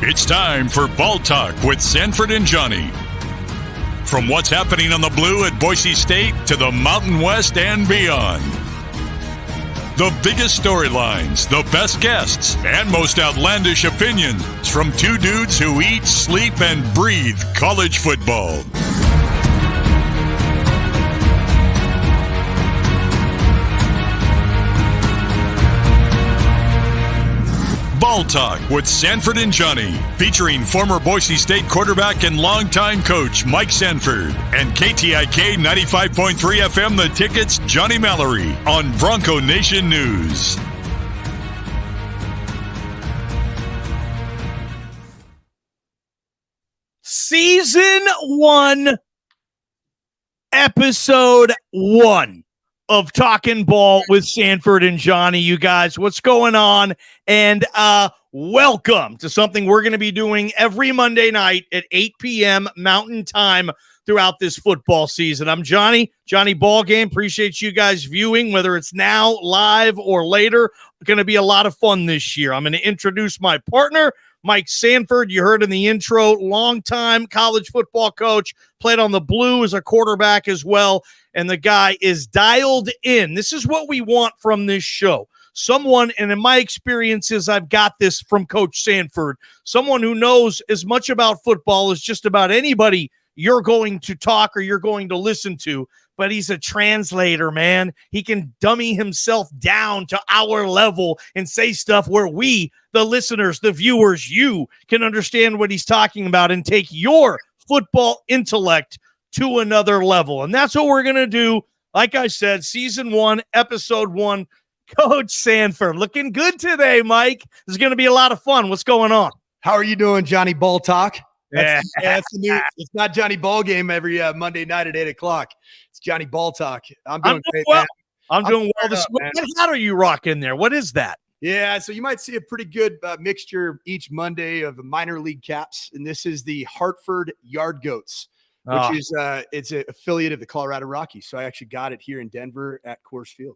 It's time for Ball Talk with Sanford and Johnny. From what's happening on the blue at Boise State to the Mountain West and beyond. The biggest storylines, the best guests, and most outlandish opinions from two dudes who eat, sleep, and breathe college football. Ball Talk with Sanford and Johnny, featuring former Boise State quarterback and longtime coach Mike Sanford and KTIK 95.3 FM The Ticket's Johnny Mallory on Bronco Nation News. Season 1, Episode 1 of Talking Ball with Sanford and Johnny. You guys, what's going on? And welcome to something we're going to be doing every Monday night at 8 p.m. Mountain Time throughout this football season. I'm Johnny Ball Game. Appreciate you guys viewing, whether it's now, live, or later. Going to be a lot of fun this year. I'm going to introduce my partner, Mike Sanford. You heard in the intro, longtime college football coach, played on the Blue as a quarterback as well, and the guy is dialed in. This is what we want from this show. Someone, and in my experiences, I've got this from Coach Sanford, someone who knows as much about football as just about anybody you're going to talk or you're going to listen to, but he's a translator, man. He can dummy himself down to our level and say stuff where we, the listeners, the viewers, you can understand what he's talking about and take your football intellect to another level. And that's what we're going to do. Like I said, Season 1, Episode 1, Coach Sanford. Looking good today, Mike. This is going to be a lot of fun. What's going on? How are you doing, Johnny Ball Talk? That's the new. It's not Johnny Ball Game every Monday night at 8 o'clock. It's Johnny Ball Talk. I'm doing great, well. man. I'm doing well. What hat are you rocking there? What is that? Yeah, so you might see a pretty good mixture each Monday of minor league caps, and this is the Hartford Yard Goats, which is it's an affiliate of the Colorado Rockies. So I actually got it here in Denver at Coors Field.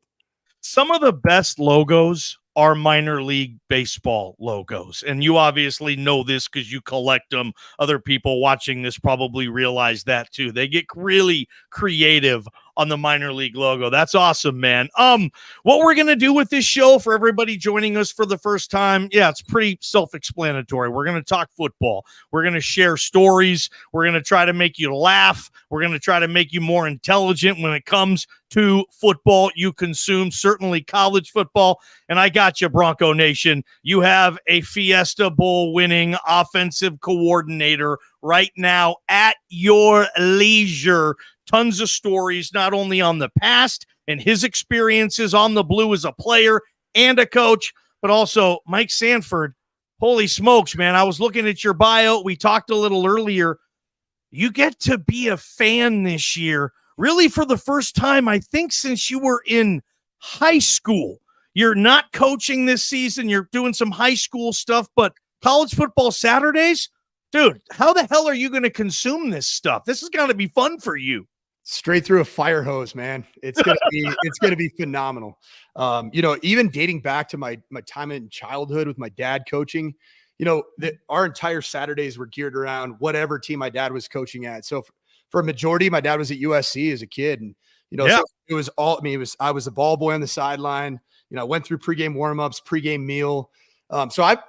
Some of the best logos are minor league baseball logos. And you obviously know this because you collect them. Other people watching this probably realize that too. They get really creative on the minor league logo. That's awesome, man. What we're going to do with this show for everybody joining us for the first time, it's pretty self-explanatory. We're going to talk football. We're going to share stories. We're going to try to make you laugh. We're going to try to make you more intelligent when it comes to football you consume, certainly college football. And I got you, Bronco Nation. You have a Fiesta Bowl winning offensive coordinator right now at your leisure. Tons of stories, not only on the past and his experiences on the Blue as a player and a coach, but also Mike Sanford. Holy smokes, man. I was looking at your bio. We talked a little earlier. You get to be a fan this year, really for the first time, I think, since you were in high school. You're not coaching this season. You're doing some high school stuff, but college football Saturdays, dude, how the hell are you going to consume this stuff? This is going to be fun for you. Straight through a fire hose, man. It's gonna be phenomenal. Even dating back to my time in childhood with my dad coaching, our entire Saturdays were geared around whatever team my dad was coaching at. So for a majority, my dad was at USC as a kid, and so it was all. I mean, I was the ball boy on the sideline. I went through pregame warmups, pregame meal.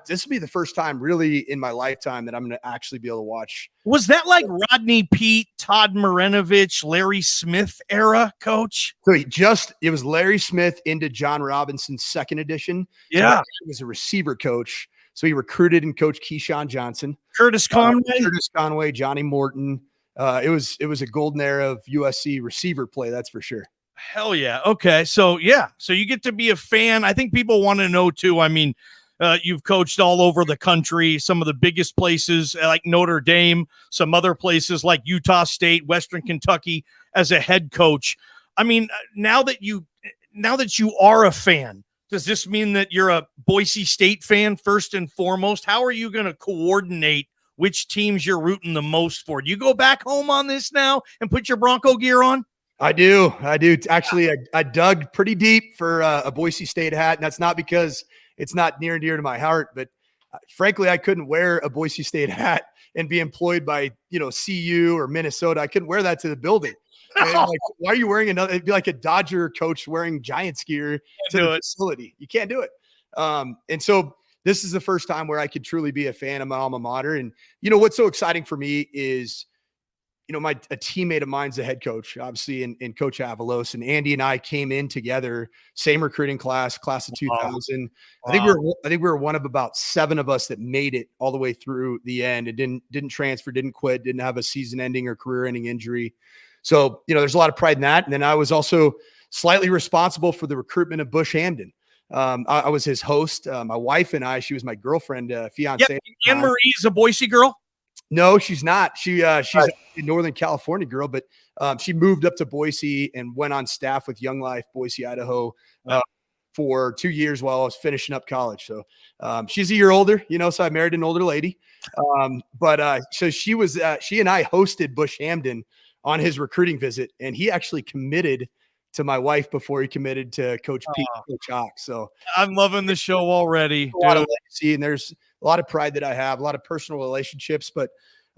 This will be the first time really in my lifetime that I'm going to actually be able to watch. Was that like Rodney Peete, Todd Marinovich, Larry Smith era, Coach? So it was Larry Smith into John Robinson's second edition. Yeah. So he was a receiver coach. So he recruited and coached Keyshawn Johnson, Curtis Conway, Johnny Morton. It was a golden era of USC receiver play. That's for sure. Hell yeah. Okay. So you get to be a fan. I think people want to know too. I mean, you've coached all over the country, some of the biggest places like Notre Dame, some other places like Utah State, Western Kentucky as a head coach. I mean, now that you are a fan, does this mean that you're a Boise State fan first and foremost? How are you going to coordinate which teams you're rooting the most for? Do you go back home on this now and put your Bronco gear on? I do. Actually, I dug pretty deep for a Boise State hat, and that's not because it's not near and dear to my heart, but frankly, I couldn't wear a Boise State hat and be employed by, CU or Minnesota. I couldn't wear that to the building. And like, why are you wearing another? It'd be like a Dodger coach wearing Giants gear to the facility. You can't do it. And so this is the first time where I could truly be a fan of my alma mater. And, what's so exciting for me is, a teammate of mine's the head coach, obviously, in Coach Avalos, and Andy and I came in together, same recruiting class of 2000. Wow. I think we were one of about 7 of us that made it all the way through the end and didn't transfer, didn't quit, didn't have a season-ending or career-ending injury. So, there's a lot of pride in that. And then I was also slightly responsible for the recruitment of Bush Hamden. I was his host. My wife and I, she was my girlfriend, fiance. Yep. Anne Marie's a Boise girl. No, she's not. She's a Northern California girl, but she moved up to Boise and went on staff with Young Life, Boise, Idaho, for 2 years while I was finishing up college. So she's a year older, so I married an older lady. So she and I hosted Bush Hamden on his recruiting visit, and he actually committed to my wife before he committed to Coach Pete, Coach Hawk. So I'm loving the show already. A lot of legacy, and there's a lot of pride that I have, a lot of personal relationships. But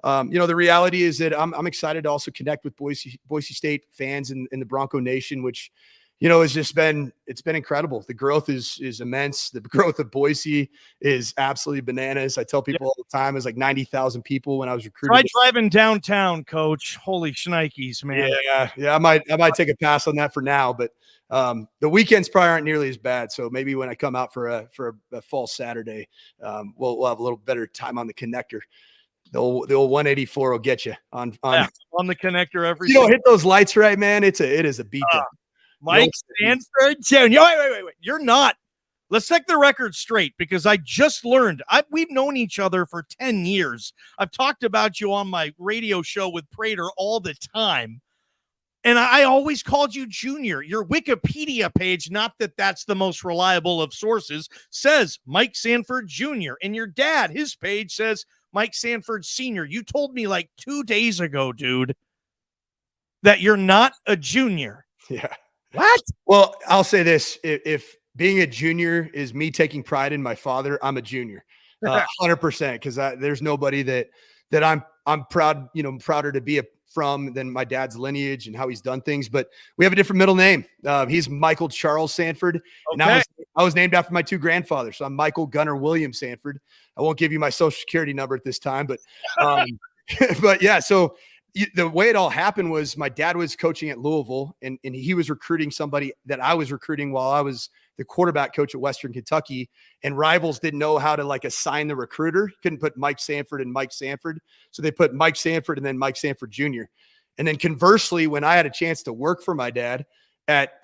the reality is that I'm excited to also connect with Boise State fans in the Bronco Nation, which has just been incredible. The growth is immense. The growth of Boise is absolutely bananas. I tell people all the time, it was like 90,000 people when I was recruiting. Try driving downtown, Coach. Holy shnikes, man. Yeah. I might take a pass on that for now, but the weekends probably aren't nearly as bad. So maybe when I come out for a fall Saturday, we'll have a little better time on the connector. The old 184 will get you on the connector every. You don't hit those lights right, man. It is a beatdown. Mike Sanford Jr. Wait. You're not. Let's take the record straight, because I just learned we've known each other for 10 years. I've talked about you on my radio show with Prater all the time. And I always called you Junior. Your Wikipedia page, not that that's the most reliable of sources, says Mike Sanford Jr. And your dad, his page says Mike Sanford Sr. You told me like 2 days ago, dude, that you're not a junior. Yeah. What? Well, I'll say this. If being a junior is me taking pride in my father, I'm a junior, 100%. Because there's nobody that I'm proud, prouder to be from than my dad's lineage and how he's done things. But we have a different middle name. He's Michael Charles Sanford. Okay. And I was named after my 2 grandfathers. So I'm Michael Gunnar William Sanford. I won't give you my social security number at this time, but but yeah, so the way it all happened was my dad was coaching at Louisville, and he was recruiting somebody that I was recruiting while I was the quarterback coach at Western Kentucky, and Rivals didn't know how to assign the recruiter. Couldn't put Mike Sanford and Mike Sanford. So they put Mike Sanford and then Mike Sanford Jr. And then conversely, when I had a chance to work for my dad at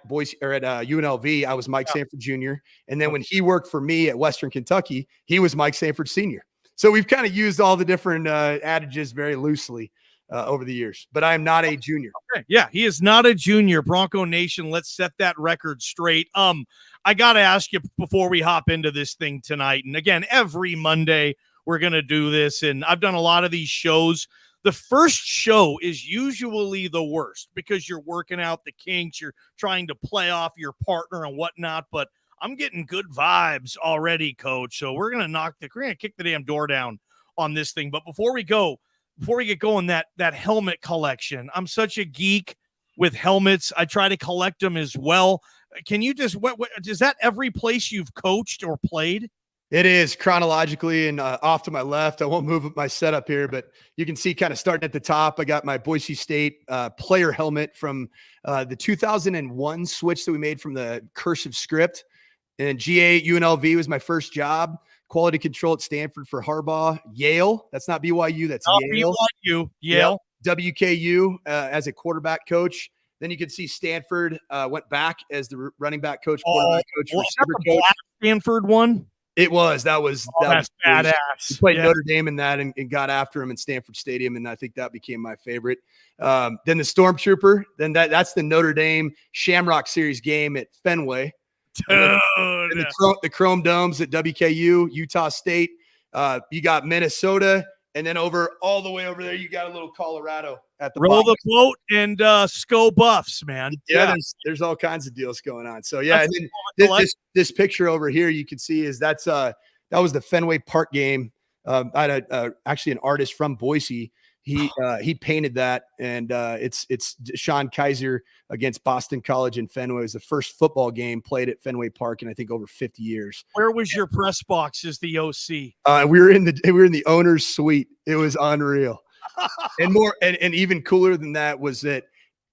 Boise or at UNLV, I was Mike Sanford Jr. And then when he worked for me at Western Kentucky, he was Mike Sanford Sr. So we've kind of used all the different adages very loosely over the years, but I am not a junior. Okay. Yeah, he is not a junior. Bronco Nation, let's set that record straight. I got to ask you before we hop into this thing tonight, and again, every Monday we're going to do this, and I've done a lot of these shows. The first show is usually the worst because you're working out the kinks, you're trying to play off your partner and whatnot, but I'm getting good vibes already, Coach. So we're going to kick the damn door down on this thing. But before we get going, that helmet collection, I'm such a geek with helmets. I try to collect them as well. Can you just, is that every place you've coached or played? It is chronologically, and off to my left. I won't move my setup here, but you can see kind of starting at the top. I got my Boise State player helmet from the 2001 switch that we made from the cursive script. And GA at UNLV was my first job. Quality control at Stanford for Harbaugh. Yale, that's not BYU, that's Yale. Yale. Yep. WKU as a quarterback coach. Then you can see Stanford went back as the running back coach, quarterback coach, receiver coach. Black Stanford one? It was. That was badass. He played Notre Dame in that and got after him in Stanford Stadium, and I think that became my favorite. Then the Stormtrooper. Then that's the Notre Dame Shamrock Series game at Fenway. Dude. The Chrome Domes at WKU, Utah State. You got Minnesota, and then all the way over there, you got a little Colorado at the roll the boat and SCO Buffs, man. Yeah. There's all kinds of deals going on. So yeah, and then this picture over here you can see is that's That was the Fenway Park game. I had actually an artist from Boise. He painted that, and it's Sean Kaiser against Boston College in Fenway. It was the first football game played at Fenway Park in I think over 50 years. Where was your press box as the OC? We were in the owner's suite. It was unreal. and even cooler than that was that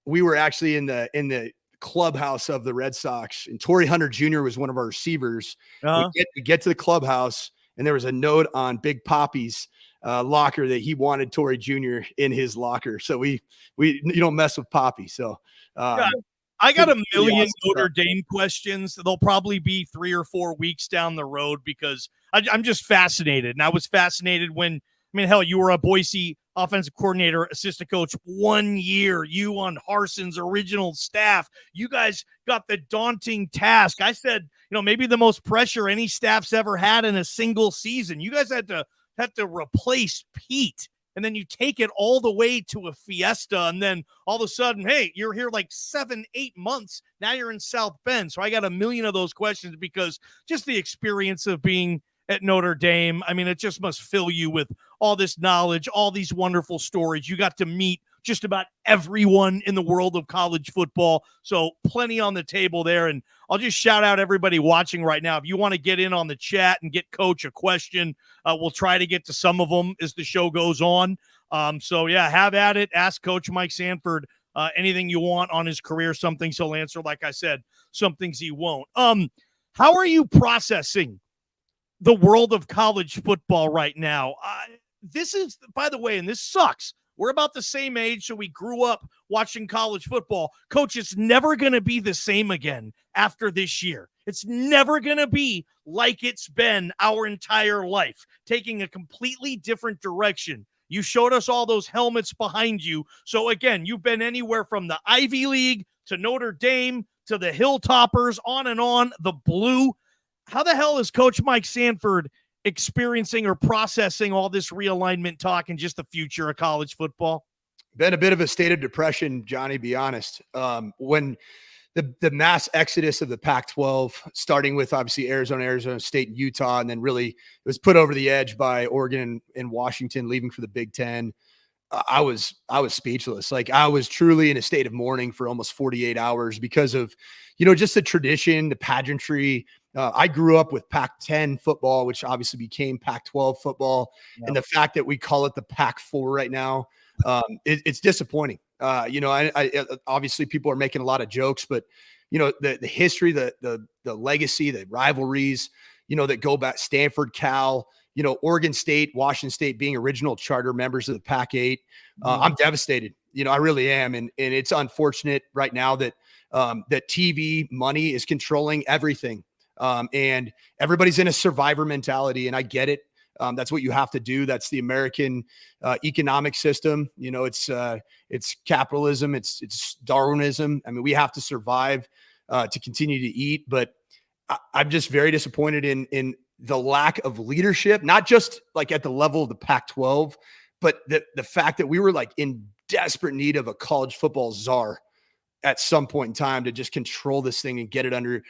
we were actually in the clubhouse of the Red Sox, and Torrey Hunter Jr. was one of our receivers. We get to the clubhouse, and there was a note on Big Poppy's locker that he wanted Torrey Jr. in his locker. So we you don't mess with Poppy. So I got a million Notre Dame questions. They'll probably be 3 or 4 weeks down the road because I'm just fascinated. And I was fascinated when, hell, you were a Boise offensive coordinator, assistant coach 1 year, you on Harson's original staff. You guys got the daunting task. I said, maybe the most pressure any staff's ever had in a single season. You guys had to replace Pete, and then you take it all the way to a fiesta, and then all of a sudden, hey, you're here like 7-8 months. Now you're in South Bend. So I got a million of those questions because just the experience of being at Notre Dame, it just must fill you with all this knowledge, all these wonderful stories. You got to meet just about everyone in the world of college football. So plenty on the table there. And I'll just shout out everybody watching right now. If you want to get in on the chat and get Coach a question, we'll try to get to some of them as the show goes on. So yeah, have at it. Ask Coach Mike Sanford anything you want on his career. Some things he'll answer. Like I said, some things he won't. How are you processing the world of college football right now? This is, by the way, and this sucks. We're about the same age, so we grew up watching college football. Coach, it's never going to be the same again after this year. It's never going to be like it's been our entire life, taking a completely different direction. You showed us all those helmets behind you. So, again, you've been anywhere from the Ivy League to Notre Dame to the Hilltoppers, on, the blue. How the hell is Coach Mike Sanford experiencing or processing all this realignment talk and just the future of college football? Been a bit of a state of depression, Johnny, be honest. When the mass exodus of the Pac-12, starting with obviously Arizona State, and Utah, and then really it was put over the edge by Oregon and Washington leaving for the Big Ten. I was speechless. Like, I was truly in a state of mourning for almost 48 hours because of, just the tradition, the pageantry. I grew up with Pac-10 football, which obviously became Pac-12 football. Yep. And the fact that we call it the Pac-4 right now, it's disappointing. I obviously people are making a lot of jokes, but the history, the legacy, the rivalries, that go back, Stanford, Cal, Oregon State, Washington State being original charter members of the Pac-8. I'm devastated. I really am. And it's unfortunate right now that that TV money is controlling everything. And everybody's in a survivor mentality, and I get it. That's what you have to do. That's the American economic system. It's capitalism. It's Darwinism. We have to survive to continue to eat. But I'm just very disappointed in the lack of leadership, not just like at the level of the Pac-12, but the fact that we were like in desperate need of a college football czar at some point in time to just control this thing and get it under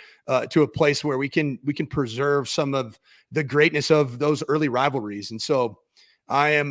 to a place where we can preserve some of the greatness of those early rivalries. And so I'm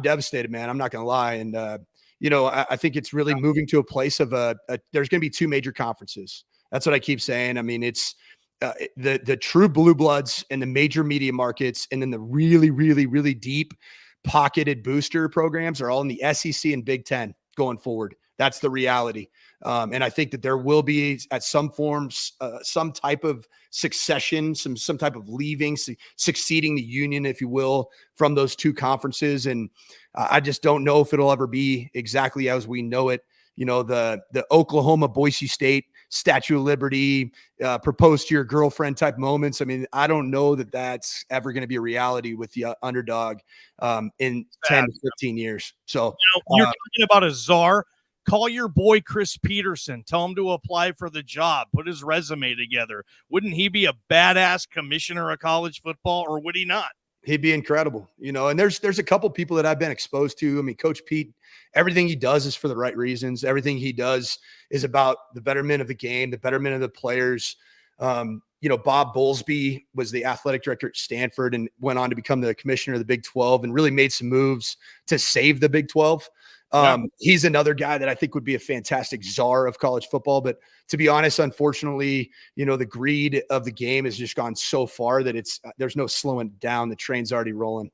devastated, man. I'm not going to lie. And, I think it's really moving to a place of there's going to be 2 major conferences. That's what I keep saying. It's the true blue bloods and the major media markets. And then the really, really, really deep pocketed booster programs are all in the SEC and Big Ten going forward. That's the reality. And I think that there will be at some forms, some type of succession, some type of leaving, succeeding the union, if you will, from those 2 conferences. And I just don't know if it'll ever be exactly as we know it. The Oklahoma, Boise State, Statue of Liberty, propose to your girlfriend type moments. I don't know that that's ever going to be a reality with the underdog in 10 to 15 years. So you're talking about a czar. Call your boy Chris Peterson. Tell him to apply for the job. Put his resume together. Wouldn't he be a badass commissioner of college football, or would he not? He'd be incredible, and there's a couple people that I've been exposed to. Coach Pete, everything he does is for the right reasons. Everything he does is about the betterment of the game, the betterment of the players. Bob Bowlesby was the athletic director at Stanford and went on to become the commissioner of the Big 12 and really made some moves to save the Big 12. He's another guy that I think would be a fantastic czar of college football. But to be honest, unfortunately, the greed of the game has just gone so far that there's no slowing down. The train's already rolling.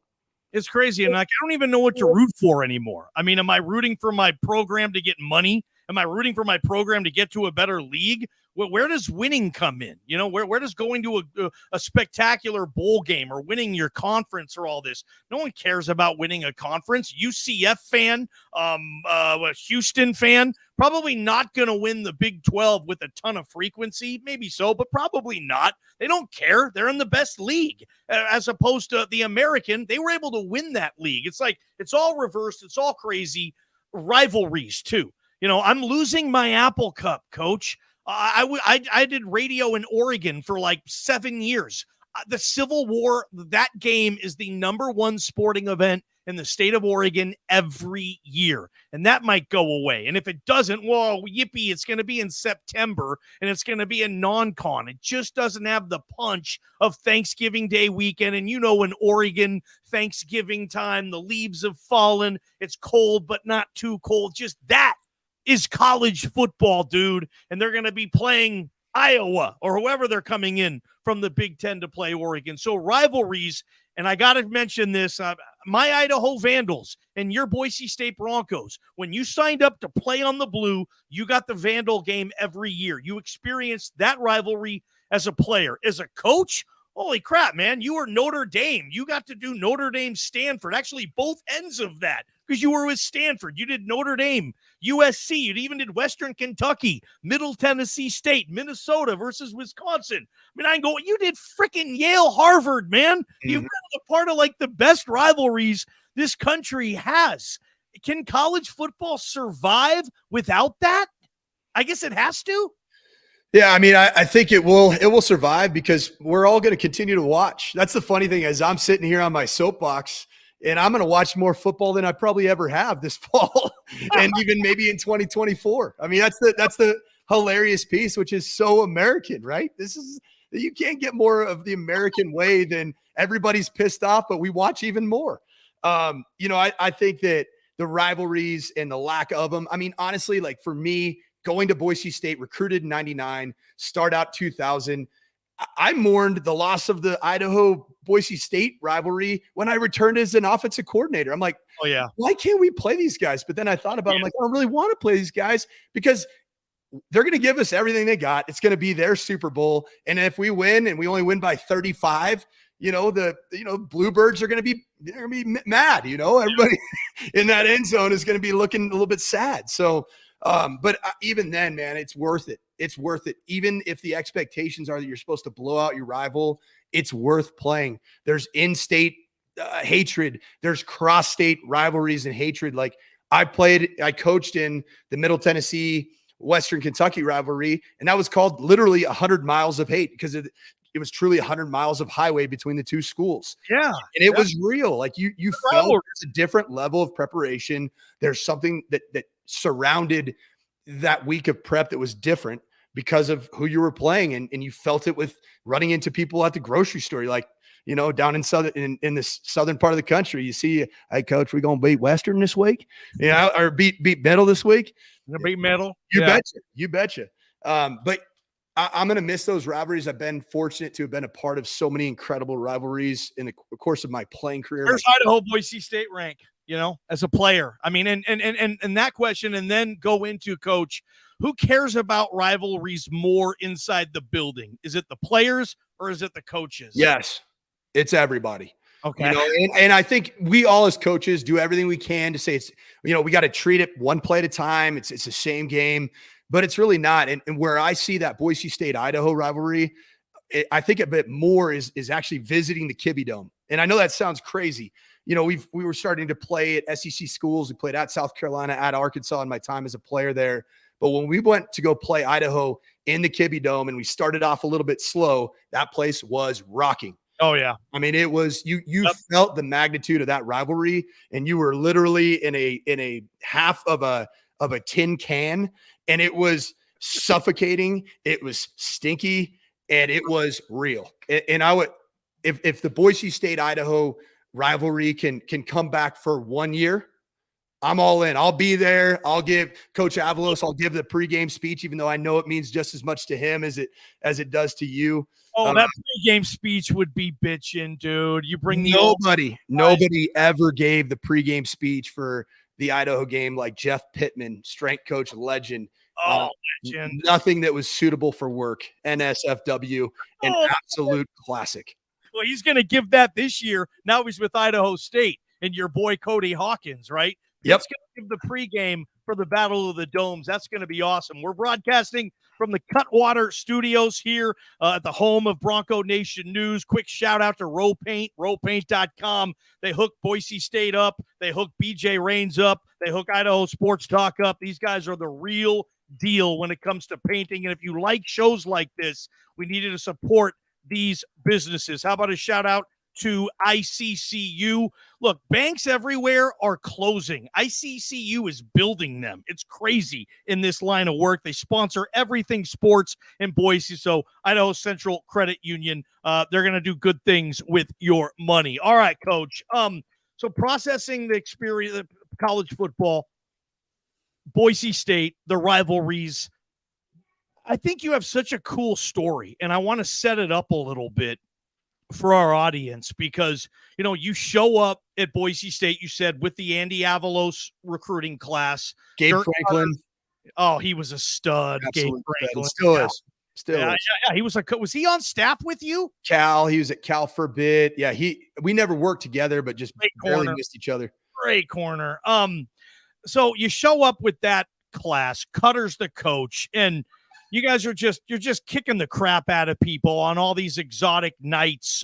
It's crazy. And I don't even know what to root for anymore. I mean, am I rooting for my program to get money? Am I rooting for my program to get to a better league? Where does winning come in? Where does going to a spectacular bowl game or winning your conference or all this? No one cares about winning a conference. UCF fan, a Houston fan, probably not going to win the Big 12 with a ton of frequency. Maybe so, but probably not. They don't care. They're in the best league as opposed to the American. They were able to win that league. It's like it's all reversed. It's all crazy. Rivalries, too. I'm losing my Apple Cup, Coach. I did radio in Oregon for like 7 years. The Civil War, that game is the number one sporting event in the state of Oregon every year. And that might go away. And if it doesn't, well, yippee, it's going to be in September and it's going to be a non-con. It just doesn't have the punch of Thanksgiving Day weekend. And in Oregon, Thanksgiving time, the leaves have fallen. It's cold, but not too cold. Just that is college football, dude. And they're going to be playing Iowa or whoever they're coming in from the Big Ten to play Oregon. So rivalries, and I got to mention this, my Idaho Vandals and your Boise State Broncos, when you signed up to play on the blue, you got the Vandal game every year. You experienced that rivalry as a player. As a coach, holy crap, man, you were Notre Dame. You got to do Notre Dame Stanford, actually both ends of that, because you were with Stanford. You did Notre Dame, USC. You even did Western Kentucky, Middle Tennessee State, Minnesota versus Wisconsin. You did freaking Yale, Harvard, man. You've been a part of like the best rivalries this country has. Can college football survive without that? I guess it has to. Yeah, I think it will survive because we're all going to continue to watch. That's the funny thing is I'm sitting here on my soapbox and I'm going to watch more football than I probably ever have this fall and even maybe in 2024. That's the hilarious piece, which is so American, right? You can't get more of the American way than everybody's pissed off, but we watch even more. I think that the rivalries and the lack of them, honestly, like for me, going to Boise State, recruited in 99, start out 2000. I mourned the loss of the Idaho-Boise State rivalry when I returned as an offensive coordinator. I'm like, oh yeah, why can't we play these guys? But then I thought about it. I'm like, I don't really want to play these guys because they're going to give us everything they got. It's going to be their Super Bowl. And if we win and we only win by 35, the Bluebirds are going to be mad. Everybody in that end zone is going to be looking a little bit sad. So, but even then, man, it's worth it. It's worth it. Even if the expectations are that you're supposed to blow out your rival, it's worth playing. There's in-state hatred. There's cross-state rivalries and hatred. Like I coached in the Middle Tennessee, Western Kentucky rivalry, and that was called literally 100 miles of hate because it was truly 100 miles of highway between the two schools. Yeah. And it was real. Like you felt there's a different level of preparation. There's something that surrounded that week of prep that was different because of who you were playing. And you felt it with running into people at the grocery store. Like, down in this southern part of the country, you see, hey coach, we going to beat Western this week, or beat Middle this week. We're going to beat Middle. You betcha. But I'm going to miss those rivalries. I've been fortunate to have been a part of so many incredible rivalries in the course of my playing career. Where's Idaho Boise State rank, as a player? And that question, and then go into, Coach, who cares about rivalries more inside the building? Is it the players or is it the coaches? Yes, it's everybody. Okay. And I think we all as coaches do everything we can to say it's, we got to treat it one play at a time. It's the same game. But it's really not. And where I see that Boise State-Idaho rivalry, I think a bit more is actually visiting the Kibbe Dome. And I know that sounds crazy. We were starting to play at SEC schools. We played at South Carolina, at Arkansas in my time as a player there. But when we went to go play Idaho in the Kibbe Dome and we started off a little bit slow, that place was rocking. Oh, yeah. It was you felt the magnitude of that rivalry, and you were literally in a half of a tin can. And it was suffocating. It was stinky. and it was real. And I would, if the Boise State Idaho rivalry can come back for 1 year, I'm all in. I'll be there. I'll give Coach Avalos, I'll give the pregame speech, even though I know it means just as much to him as it does to you. Oh, that pregame speech would be bitching, dude. You bring the nobody ever gave the pregame speech for the Idaho game like Jeff Pittman, strength coach legend. Legend. Nothing that was suitable for work. NSFW, an absolute classic. Well, he's going to give that this year. Now he's with Idaho State and your boy Cody Hawkins, right? Yep. He's going to give the pregame for the Battle of the Domes. That's going to be awesome. We're broadcasting from the Cutwater Studios here at the home of Bronco Nation News. Quick shout out to Row Paint, rowpaint.com. They hook Boise State up. They hook BJ Rains up. They hook Idaho Sports Talk up. These guys are the real deal when it comes to painting. And if you like shows like this, we needed to support these businesses. How about a shout out to ICCU? Look, banks everywhere are closing. ICCU is building them. It's crazy in this line of work. They sponsor everything sports in Boise. So Idaho Central Credit Union, they're going to do good things with your money. All right, Coach. So processing the experience of college football, Boise State, the rivalries, I think you have such a cool story, and I want to set it up a little bit for our audience because, you know, you show up at Boise State, you said, with the Andy Avalos recruiting class. Gabe Franklin. He was a stud. Gabe Franklin. Still is. Yeah. He was was he on staff with you? Cal. He was at Cal for a bit. Yeah, we never worked together, but just barely missed each other. Great corner. So you show up with that class, Cutter's the coach, and you guys are you're just kicking the crap out of people on all these exotic nights,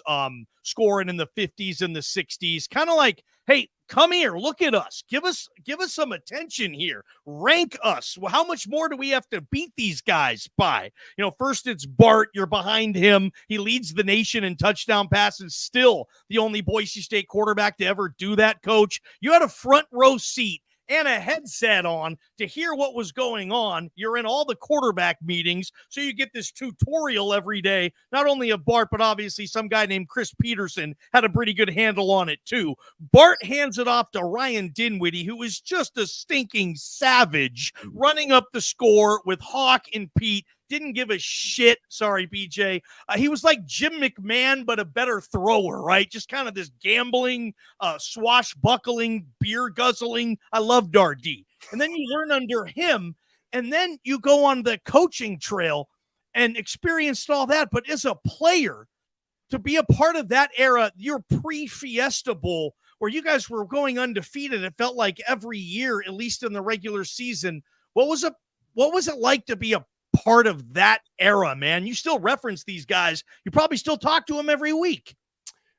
scoring in the 50s and the 60s. Kind of like, hey, come here, look at us. Give us some attention here. Rank us. Well, how much more do we have to beat these guys by? You know, first it's Bart. You're behind him. He leads the nation in touchdown passes. Still the only Boise State quarterback to ever do that, Coach. You had a front row seat and a headset on to hear what was going on. You're in all the quarterback meetings, so you get this tutorial every day, not only of Bart, but obviously some guy named Chris Peterson had a pretty good handle on it too. Bart hands it off to Ryan Dinwiddie, who is just a stinking savage, running up the score with Hawk and Pete. Didn't give a shit. Sorry, BJ. He was like Jim McMahon, but a better thrower, right? Just kind of this gambling, swashbuckling, beer guzzling. I loved RD. And then you learn under him, and then you go on the coaching trail and experienced all that. But as a player, to be a part of that era, your pre-Fiesta Bowl, where you guys were going undefeated, it felt like every year, at least in the regular season. What was it like to be a part of that era, man? You still reference these guys. You probably still talk to them every week.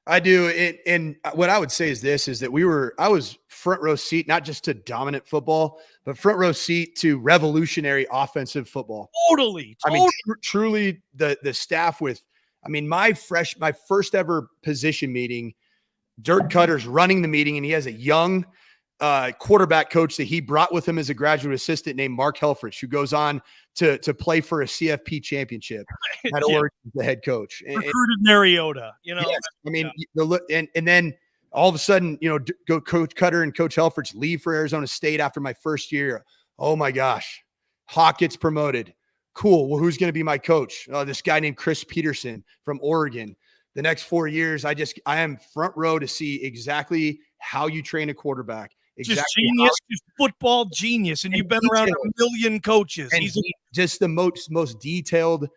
I do. And what I would say is this, is that I was front row seat, not just to dominant football, but front row seat to revolutionary offensive football. Totally. I mean, truly the staff my first ever position meeting, Dirk Cutter's running the meeting, and he has a young quarterback coach that he brought with him as a graduate assistant named Mark Helfrich, who goes on to play for a CFP championship at Oregon, the head coach. Recruited Mariota, you know. Yes. I mean, and then all of a sudden, you know, go Coach Cutter and Coach Helfrich leave for Arizona State after my first year. Oh my gosh, Hawk gets promoted. Cool. Well, who's going to be my coach? This guy named Chris Peterson from Oregon. The next 4 years, I am front row to see exactly how you train a quarterback. Exactly, just genius, just football genius, and you've been around a million coaches. He's just the most detailed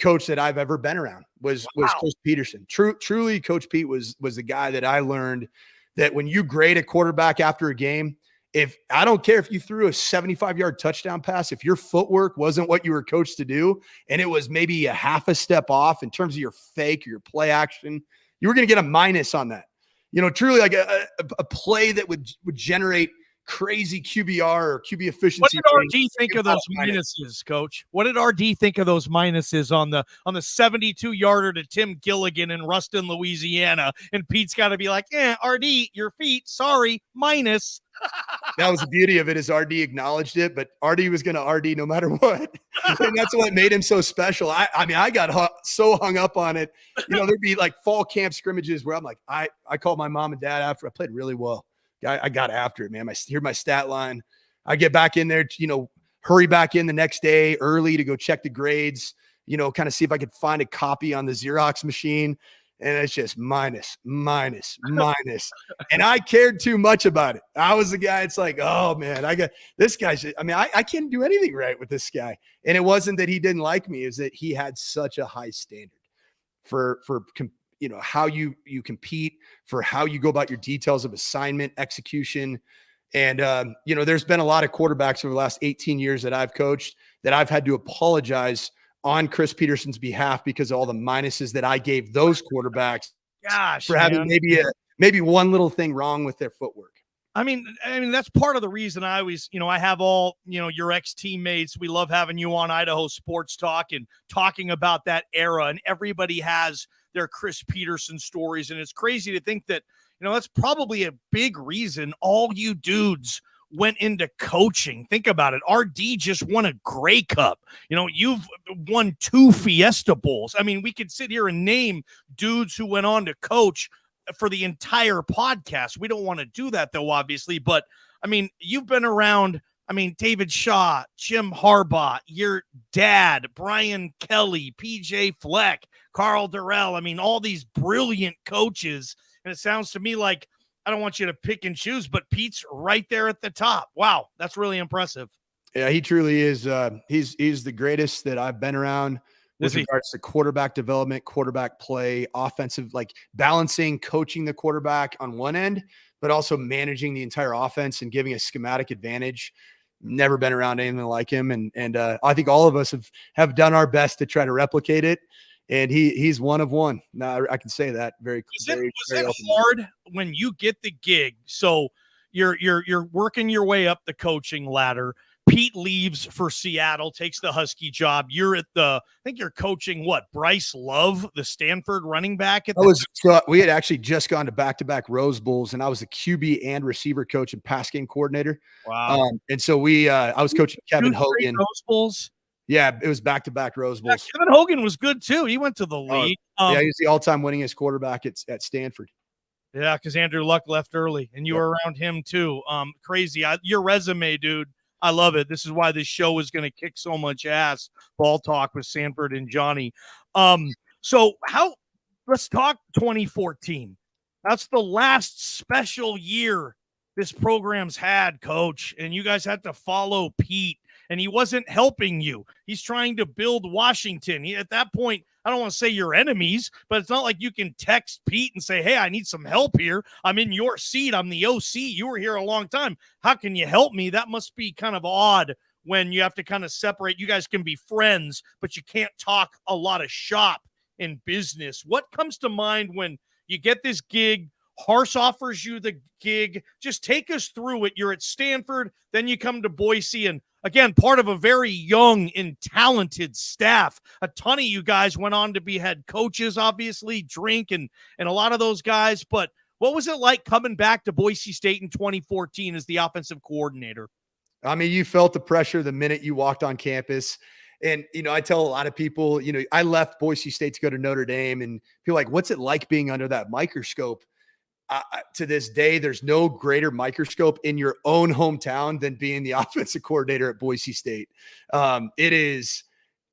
coach that I've ever been around. Was Chris Peterson. Truly, Coach Pete was the guy that I learned that when you grade a quarterback after a game, if I don't care if you threw a 75-yard touchdown pass, if your footwork wasn't what you were coached to do, and it was maybe a half a step off in terms of your fake or your play action, you were going to get a minus on that. You know, truly like a play that would generate crazy QBR or QB efficiency. What did RD think of those minuses, Coach? What did RD think of those minuses on the 72-yarder to Tim Gilligan in Ruston, Louisiana? And Pete's got to be like, RD, your feet, sorry, minus. That was the beauty of it, is RD acknowledged it, but RD was going to RD no matter what. And that's what made him so special. I mean, I got so hung up on it. There'd be like fall camp scrimmages where I'm like, I called my mom and dad after. I played really well. I got after it, man. Here's my stat line. I get back in there, hurry back in the next day early to go check the grades, kind of see if I could find a copy on the Xerox machine. And it's just minus. And I cared too much about it. I was the guy. It's like, oh man, I got this guy. I can't do anything right with this guy. And it wasn't that he didn't like me. It was that he had such a high standard for how you compete, for how you go about your details of assignment, execution. And, there's been a lot of quarterbacks over the last 18 years that I've coached that I've had to apologize on Chris Peterson's behalf because of all the minuses that I gave those quarterbacks for having maybe one little thing wrong with their footwork. I mean, that's part of the reason I always, I have all, your ex-teammates. We love having you on Idaho Sports Talk and talking about that era, and everybody has their Chris Peterson stories. And it's crazy to think that, that's probably a big reason all you dudes went into coaching. Think about it. RD just won a Grey Cup. You've won 2 Fiesta Bowls. I mean, we could sit here and name dudes who went on to coach for the entire podcast. We don't want to do that though, obviously, but I mean, you've been around, David Shaw, Jim Harbaugh, your dad, Brian Kelly, PJ Fleck, Carl Durrell. All these brilliant coaches. And it sounds to me like, I don't want you to pick and choose, but Pete's right there at the top. Wow, that's really impressive. Yeah, he truly is. He's the greatest that I've been around with regards to quarterback development, quarterback play, offensive, like balancing, coaching the quarterback on one end, but also managing the entire offense and giving a schematic advantage. Never been around anything like him. And I think all of us have done our best to try to replicate it. And he's one of one. Now I can say that very clearly. Was it hard when you get the gig? So you're working your way up the coaching ladder. Pete leaves for Seattle, takes the Husky job. You're at I think you're coaching Bryce Love, the Stanford running back. We had actually just gone to back-to-back Rose Bowls, and I was the QB and receiver coach and pass game coordinator. Wow. And so I was coaching Kevin Hogan. Rose Bowls. Yeah, it was back-to-back Rose Bowls. Yeah, Kevin Hogan was good too. He went to the league. Yeah, he's the all-time winningest quarterback at Stanford. Yeah, because Andrew Luck left early, and you were around him too. Crazy. Your resume, dude. I love it. This is why this show is going to kick so much ass. Ball Talk with Sanford and Johnny. So let's talk 2014. That's the last special year this program's had, Coach, and you guys had to follow Pete. And he wasn't helping you. He's trying to build Washington. At that point, I don't want to say you're enemies, but it's not like you can text Pete and say, hey, I need some help here. I'm in your seat. I'm the OC. You were here a long time. How can you help me? That must be kind of odd when you have to kind of separate. You guys can be friends, but you can't talk a lot of shop in business. What comes to mind when you get this gig? Harse offers you the gig. Just take us through it. You're at Stanford, then you come to Boise, and again, part of a very young and talented staff. A ton of you guys went on to be head coaches, obviously, Drink and a lot of those guys. But what was it like coming back to Boise State in 2014 as the offensive coordinator? You felt the pressure the minute you walked on campus. And, I tell a lot of people, I left Boise State to go to Notre Dame, and people are like, what's it like being under that microscope? To this day, there's no greater microscope in your own hometown than being the offensive coordinator at Boise State. It is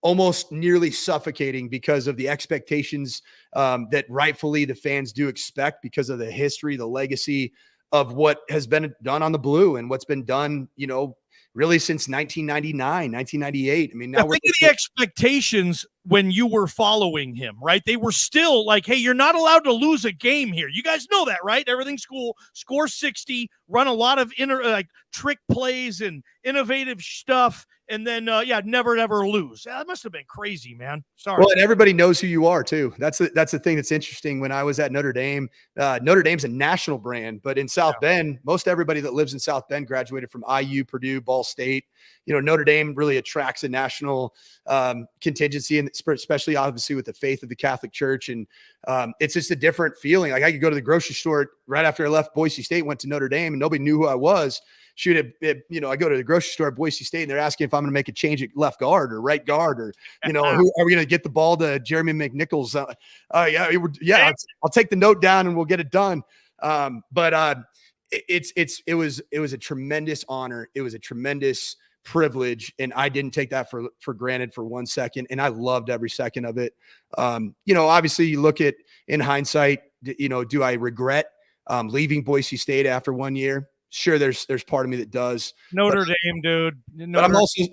almost nearly suffocating because of the expectations that rightfully the fans do expect because of the history, the legacy of what has been done on the blue and what's been done, really since 1999, 1998. I think the expectations when you were following him, right? They were still like, hey, you're not allowed to lose a game here. You guys know that, right? Everything's cool. Score 60, run a lot of trick plays and innovative stuff. And then, never, ever lose. That must have been crazy, man. Sorry. Well, and everybody knows who you are too. That's the thing that's interesting. When I was at Notre Dame, Notre Dame's a national brand, but in South Bend, most everybody that lives in South Bend graduated from IU, Purdue, Ball State. Notre Dame really attracts a national contingency, and especially obviously with the faith of the Catholic Church. And it's just a different feeling. Like I could go to the grocery store right after I left Boise State, went to Notre Dame, and nobody knew who I was. I go to the grocery store at Boise State and they're asking if I'm going to make a change at left guard or right guard, or, who are we going to get the ball to Jeremy McNichols? I'll take the note down and we'll get it done. It was a tremendous honor. It was a tremendous privilege. And I didn't take that for granted for 1 second. And I loved every second of it. Obviously you look at in hindsight, do I regret leaving Boise State after 1 year? Sure, there's part of me that does. Notre Dame, dude. But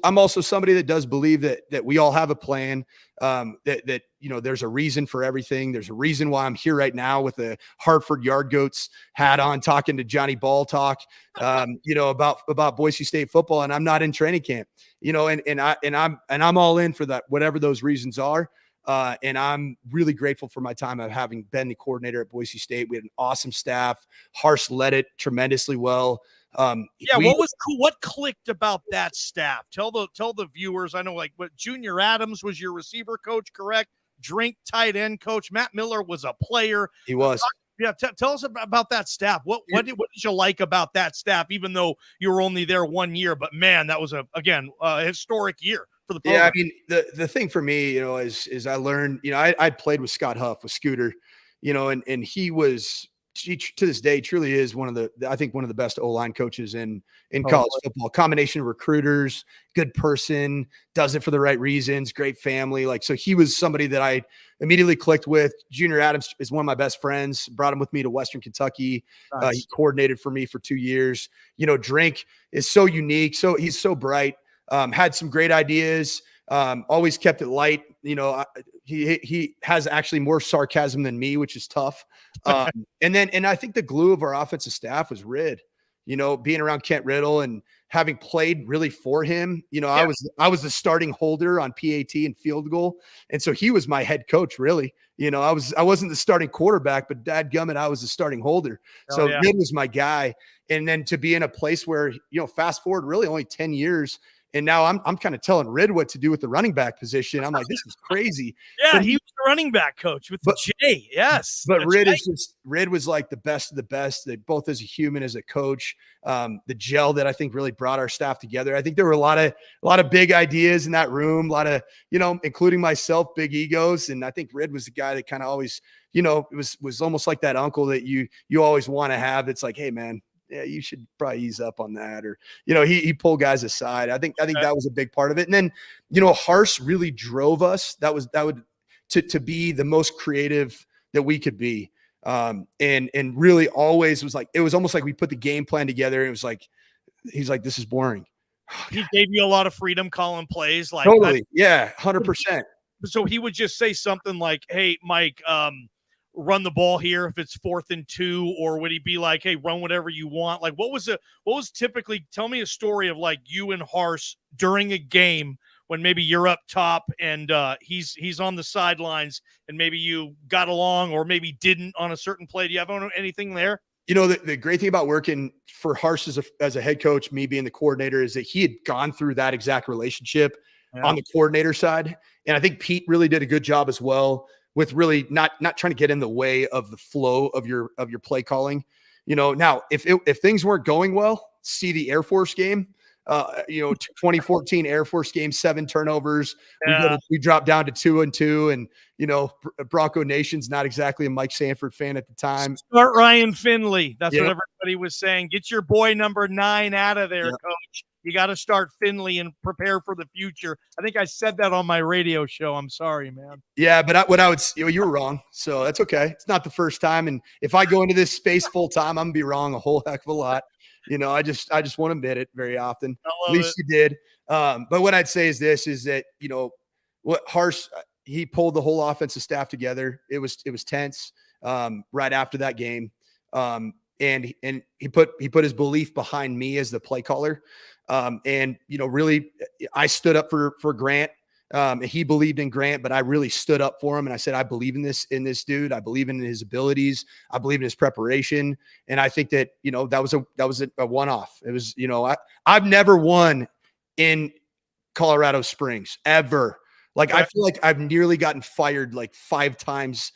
I'm also somebody that does believe that we all have a plan. That there's a reason for everything. There's a reason why I'm here right now with a Hartford Yard Goats hat on, talking to Johnny Ball Talk, about Boise State football, and I'm not in training camp. And I'm all in for that, whatever those reasons are. And I'm really grateful for my time of having been the coordinator at Boise State. We had an awesome staff. Harsh led it tremendously well. What was cool? What clicked about that staff? Tell the viewers. I know, what Junior Adams was your receiver coach, correct? Drink tight end coach. Matt Miller was a player. He was. Tell us about that staff. What did you like about that staff, even though you were only there 1 year? But man, that was a historic year for the program. Yeah, I mean, the thing for me, is I learned, I played with Scott Huff, with Scooter, and he to this day truly is one of the best O-line coaches in college football. Combination of recruiters, good person, does it for the right reasons, great family. So he was somebody that I immediately clicked with. Junior Adams is one of my best friends. Brought him with me to Western Kentucky. Nice. He coordinated for me for 2 years. Drink is so unique. So he's so bright. Had some great ideas. Always kept it light. He has actually more sarcasm than me, which is tough. And I think the glue of our offensive staff was Rid. Being around Kent Riddle and having played really for him. I was the starting holder on PAT and field goal, and so he was my head coach. Really, I wasn't the starting quarterback, but dadgummit, I was the starting holder. So Rid was my guy. And then to be in a place where fast forward really only 10 years. And now I'm kind of telling Rid what to do with the running back position. I'm like, this is crazy. Yeah, he was the running back coach with the J. Yes. But Rid was like the best of the best, that both as a human, as a coach, the gel that I think really brought our staff together. I think there were a lot of big ideas in that room, a lot of, including myself, big egos. And I think Rid was the guy that kind of always, it was almost like that uncle that you always want to have. It's like, hey man, yeah, you should probably ease up on that. Or, he pulled guys aside. I think that was a big part of it. And then, Harsh really drove us. That would to be the most creative that we could be. And really always was like, it was almost like we put the game plan together. And it was like, he's like, this is boring. He gave you a lot of freedom calling plays. Totally. Yeah. 100%. So he would just say something like, hey, Mike, run the ball here if it's 4th and 2, or would he be like, hey, run whatever you want? What was typically, tell me a story of you and Harsh during a game when maybe you're up top and he's on the sidelines and maybe you got along or maybe didn't on a certain play. Do you have anything there? The great thing about working for Harsh as a head coach, me being the coordinator, is that he had gone through that exact relationship on the coordinator side. And I think Pete really did a good job as well, with really not trying to get in the way of the flow of your play calling. Now if things weren't going well, see the Air Force game, 2014 Air Force game, 7 turnovers. Yeah. We dropped down to 2-2, and Bronco Nation's not exactly a Mike Sanford fan at the time. Start Ryan Finley. That's what everybody was saying. Get your boy number 9 out of there, coach. You got to start Finley and prepare for the future. I think I said that on my radio show. I'm sorry, man. Yeah, but what I would, you were wrong. So that's okay. It's not the first time. And if I go into this space full time, I'm gonna be wrong a whole heck of a lot. I just won't admit it very often. At least you did. But what I'd say is this: is that what Harsh, he pulled the whole offensive staff together. It was tense right after that game. And he put his belief behind me as the play caller. And, really, I stood up for Grant. He believed in Grant, but I really stood up for him. And I said, I believe in this dude. I believe in his abilities. I believe in his preparation. And I think that, that was a one-off. It was, I've never won in Colorado Springs ever. Like, I feel like I've nearly gotten fired like 5 times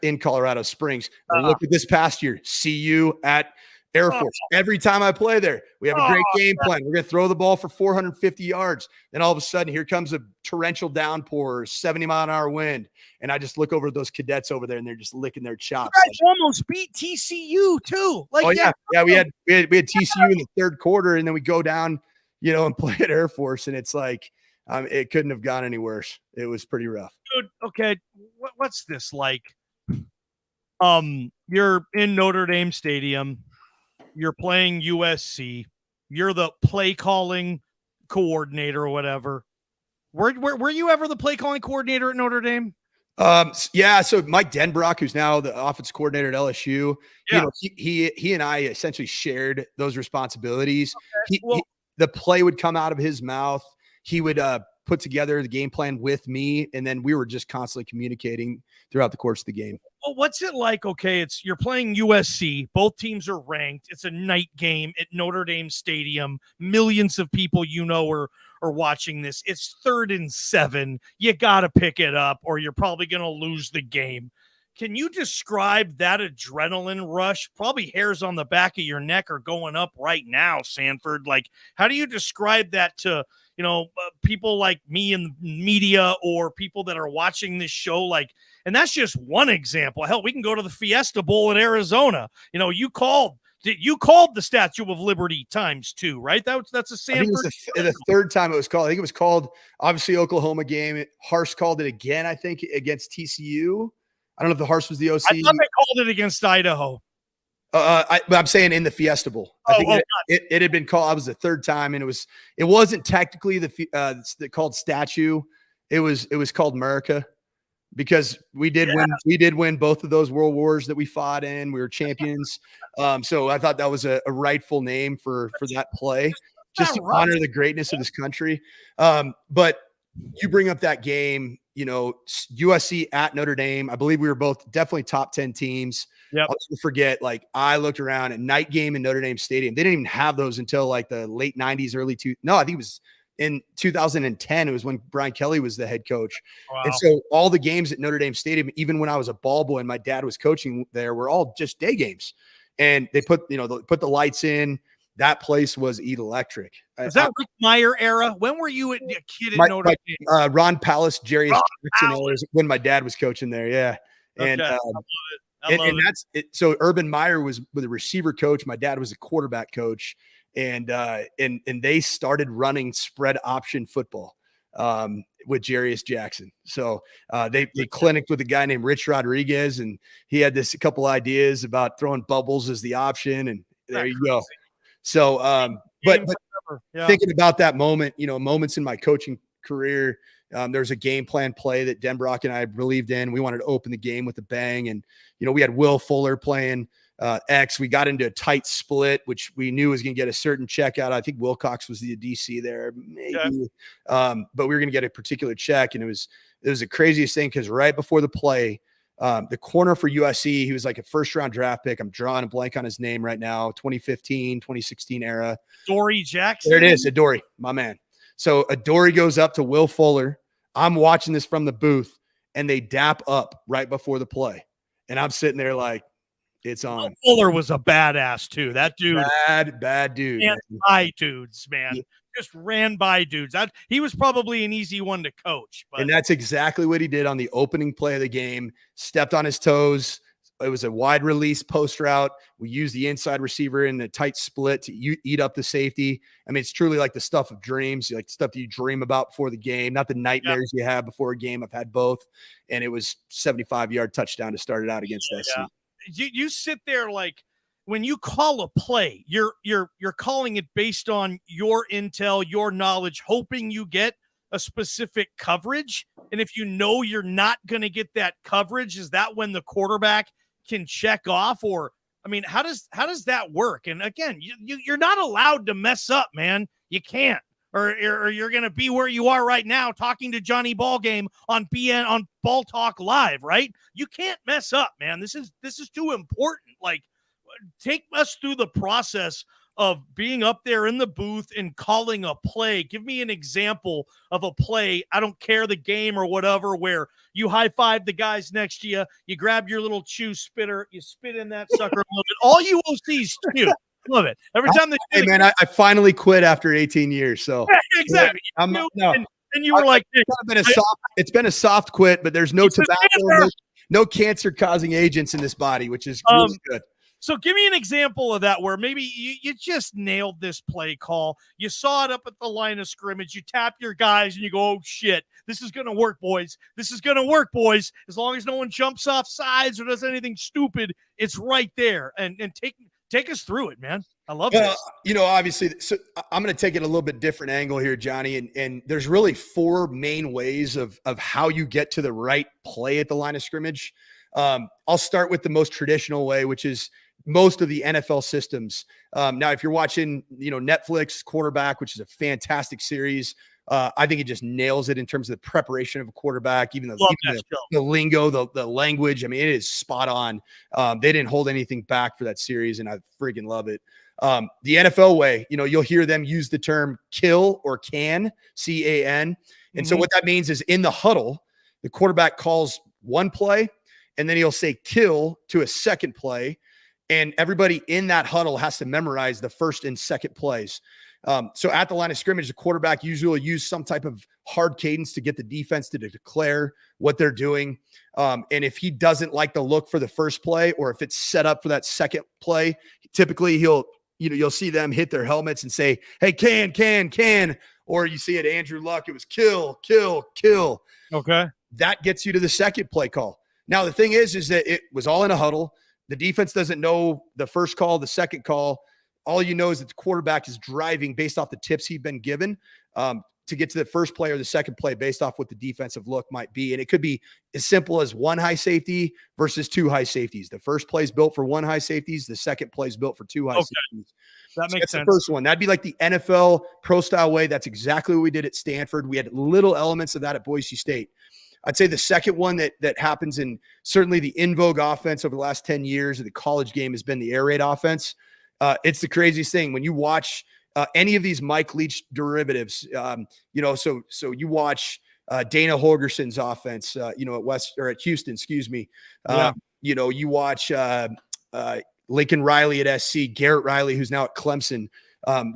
in Colorado Springs. Look at this past year. See you at Air Force. Every time I play there, we have a great game plan. We're going to throw the ball for 450 yards. Then all of a sudden, here comes a torrential downpour, 70-mile-an-hour wind. And I just look over at those cadets over there, and they're just licking their chops. You guys almost beat TCU, too. Like, yeah. We had TCU in the third quarter, and then we go down, and play at Air Force. And it's like, it couldn't have gone any worse. It was pretty rough. Dude, okay, what's this like? You're in Notre Dame Stadium. You're playing USC. You're the play calling coordinator or whatever. Were you ever the play calling coordinator at Notre Dame? Yeah. So Mike Denbrock, who's now the offense coordinator at LSU, he and I essentially shared those responsibilities. Okay. The play would come out of his mouth. He would put together the game plan with me, and then we were just constantly communicating throughout the course of the game. Well, what's it like? Okay, you're playing USC. Both teams are ranked. It's a night game at Notre Dame Stadium. Millions of people are watching this. It's 3rd and 7. You got to pick it up, or you're probably going to lose the game. Can you describe that adrenaline rush? Probably hairs on the back of your neck are going up right now, Sanford. Like, how do you describe that to people like me in the media or people that are watching this show? Like, and that's just one example. Hell, we can go to the Fiesta Bowl in Arizona. You called the Statue of Liberty ×2, right? That's a Sanford. I think it was the third time it was called. I think it was called, obviously, Oklahoma game. Harse called it again, I think, against TCU. I don't know if the Harse was the OC. I thought they called it against Idaho. But I'm saying in the Fiesta Bowl. I think it had been called. I was the third time, and it wasn't technically called Statue. It was called America, because we did win both of those world wars that we fought in. We were champions. So I thought that was a rightful name for that play, just to honor the greatness of this country. But you bring up that game, USC at Notre Dame. I believe we were both definitely top 10 teams. Yep. I'll never forget, like, I looked around at night game in Notre Dame Stadium. They didn't even have those until like the late 90s, I think it was in 2010. It was when Brian Kelly was the head coach. Wow. And so all the games at Notre Dame Stadium, even when I was a ball boy and my dad was coaching there, were all just day games. And they put the lights in. That place was electric. Is that Rick Meyer era? When were you a kid at Notre Dame? Ron Palace, Jackson when my dad was coaching there. Yeah. And, I love it. And that's it. So Urban Meyer was the receiver coach. My dad was a quarterback coach, and they started running spread option football with Jarius Jackson. So they clinicked with a guy named Rich Rodriguez, and he had a couple ideas about throwing bubbles as the option, and there you go. So, but thinking about that moment, moments in my coaching career, there's a game plan play that Denbrock and I believed in. We wanted to open the game with a bang. And, we had Will Fuller playing X. We got into a tight split, which we knew was going to get a certain check out. I think Wilcox was the DC there, maybe. Yeah. But we were going to get a particular check. And it was the craziest thing, because right before the play, the corner for USC, he was like a first-round draft pick. I'm drawing a blank on his name right now, 2015, 2016 era. Adoree Jackson. There it is, Adoree, my man. So Adoree goes up to Will Fuller. I'm watching this from the booth, and they dap up right before the play. And I'm sitting there like, it's on. Will Fuller was a badass, too. That dude. Bad dude. Ran by dudes, man. Yeah. Just ran by dudes. He was probably an easy one to coach. And that's exactly what he did on the opening play of the game. Stepped on his toes. It was a wide release post route. We used the inside receiver in a tight split to eat up the safety. I mean, it's truly like the stuff of dreams, like stuff that you dream about before the game, not the nightmares you have before a game. I've had both. And it was 75-yard touchdown to start it out against SC. You sit there like, when you call a play, you're calling it based on your intel, your knowledge, hoping you get a specific coverage. And if you know you're not going to get that coverage, is that when the quarterback can check off? Or, I mean, how does that work? And again, you're not allowed to mess up, man. You can't. Or you're going to be where you are right now talking to Johnny Ballgame on Ball Talk Live, right? You can't mess up, man. This is too important. Like, take us through the process of being up there in the booth and calling a play. Give me an example of a play. I don't care the game or whatever, where you high-five the guys next to you, you grab your little chew spitter, you spit in that sucker a little bit. All you will see is chew. Love it. Every time they hey man, I finally quit after 18 years. So exactly. And you were like, it's been a soft quit, but there's no tobacco, no cancer causing agents in this body, which is really good. So give me an example of that where maybe you just nailed this play call. You saw it up at the line of scrimmage. You tap your guys and you go, oh shit, this is going to work, boys. This is going to work, boys. As long as no one jumps off sides or does anything stupid, it's right there. And take us through it, man. I love this. Obviously, so I'm going to take it a little bit different angle here, Johnny. And there's really 4 main ways of how you get to the right play at the line of scrimmage. I'll start with the most traditional way, which is most of the NFL systems. Now, if you're watching, Netflix Quarterback, which is a fantastic series, I think it just nails it in terms of the preparation of a quarterback, even the lingo, the language. I mean, it is spot on. They didn't hold anything back for that series, and I freaking love it. The NFL way, you'll hear them use the term kill or can, CAN. And so what that means is in the huddle, the quarterback calls one play, and then he'll say kill to a second play. And everybody in that huddle has to memorize the first and second plays. So at the line of scrimmage, the quarterback usually will use some type of hard cadence to get the defense to declare what they're doing. And if he doesn't like the look for the first play, or if it's set up for that second play, typically you'll see them hit their helmets and say, hey, can. Or you see it, Andrew Luck, it was kill. Okay. That gets you to the second play call. Now, the thing is that it was all in a huddle. The defense doesn't know the first call, the second call. All you know is that the quarterback is driving based off the tips he'd been given to get to the first play or the second play based off what the defensive look might be. And it could be as simple as 1 high safety versus 2 high safeties. The first play is built for 1 high safeties. The second play is built for 2 high safeties. That makes sense. The first one. That'd be like the NFL pro style way. That's exactly what we did at Stanford. We had little elements of that at Boise State. I'd say the second one that happens in certainly the in vogue offense over the last 10 years of the college game has been the air raid offense. It's the craziest thing when you watch any of these Mike Leach derivatives. So you watch Dana Holgerson's offense, at Houston, excuse me. You watch Lincoln Riley at SC, Garrett Riley, who's now at Clemson.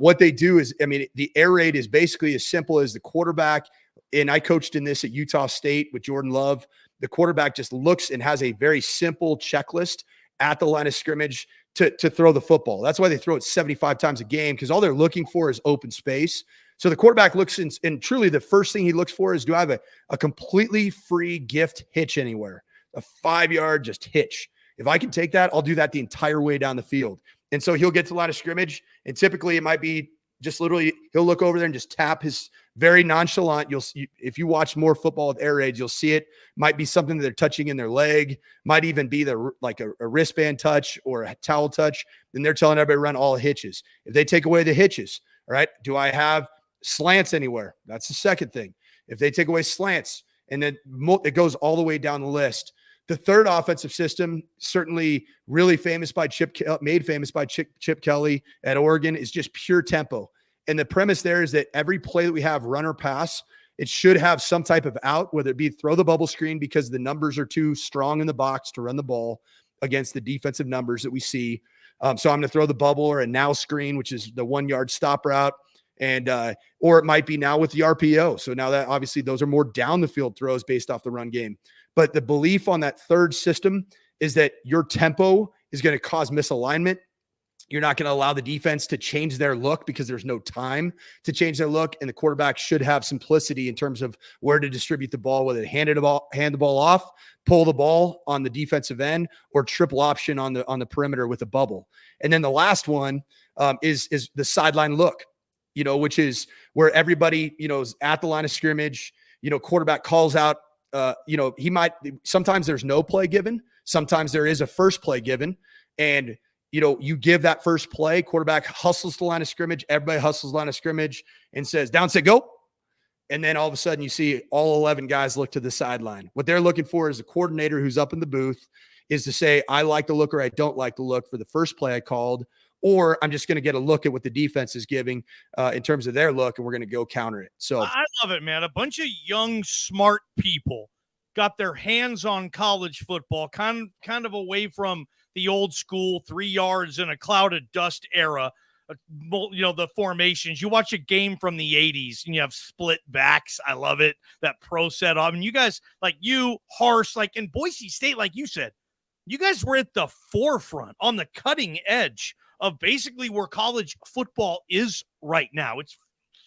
What they do is, the air raid is basically as simple as the quarterback. And I coached in this at Utah State with Jordan Love. The quarterback just looks and has a very simple checklist at the line of scrimmage to throw the football. That's why they throw it 75 times a game, because all they're looking for is open space. So the quarterback looks and truly the first thing he looks for is, do I have a completely free gift hitch anywhere? A 5-yard just hitch. If I can take that, I'll do that the entire way down the field. And so he'll get to the line of scrimmage, and typically it might be just literally he'll look over there and just tap his very nonchalant. If you watch more football with air raids, you'll see it. Might be something that they're touching in their leg. Might even be a wristband touch or a towel touch. Then they're telling everybody to run all hitches. If they take away the hitches, all right, do I have slants anywhere? That's the second thing. If they take away slants, and then it goes all the way down the list. The third offensive system, certainly really made famous by Chip Kelly at Oregon, is just pure tempo. And the premise there is that every play that we have, run or pass, it should have some type of out, whether it be throw the bubble screen because the numbers are too strong in the box to run the ball against the defensive numbers that we see. So I'm going to throw the bubble or a now screen, which is the 1-yard stop route. And or it might be now with the RPO. So now that obviously those are more down the field throws based off the run game. But the belief on that third system is that your tempo is going to cause misalignment. You're not going to allow the defense to change their look because there's no time to change their look. And the quarterback should have simplicity in terms of where to distribute the ball, whether hand the ball off, pull the ball on the defensive end, or triple option on the perimeter with a bubble. And then the last one is the sideline look. which is where everybody, is at the line of scrimmage, quarterback calls out, sometimes there's no play given. Sometimes there is a first play given. And, you give that first play, quarterback hustles the line of scrimmage. Everybody hustles the line of scrimmage and says, down, set, go. And then all of a sudden you see all 11 guys look to the sideline. What they're looking for is the coordinator who's up in the booth is to say, I like the look or I don't like the look for the first play I called, or I'm just going to get a look at what the defense is giving in terms of their look, and we're going to go counter it. So I love it, man. A bunch of young, smart people got their hands on college football, kind of away from the old school 3 yards in a cloud of dust era. The formations. You watch a game from the 80s and you have split backs. I love it. That pro set up. And you guys, like you, Harsh, like in Boise State, like you said, you guys were at the forefront, on the cutting edge of basically where college football is right now. It's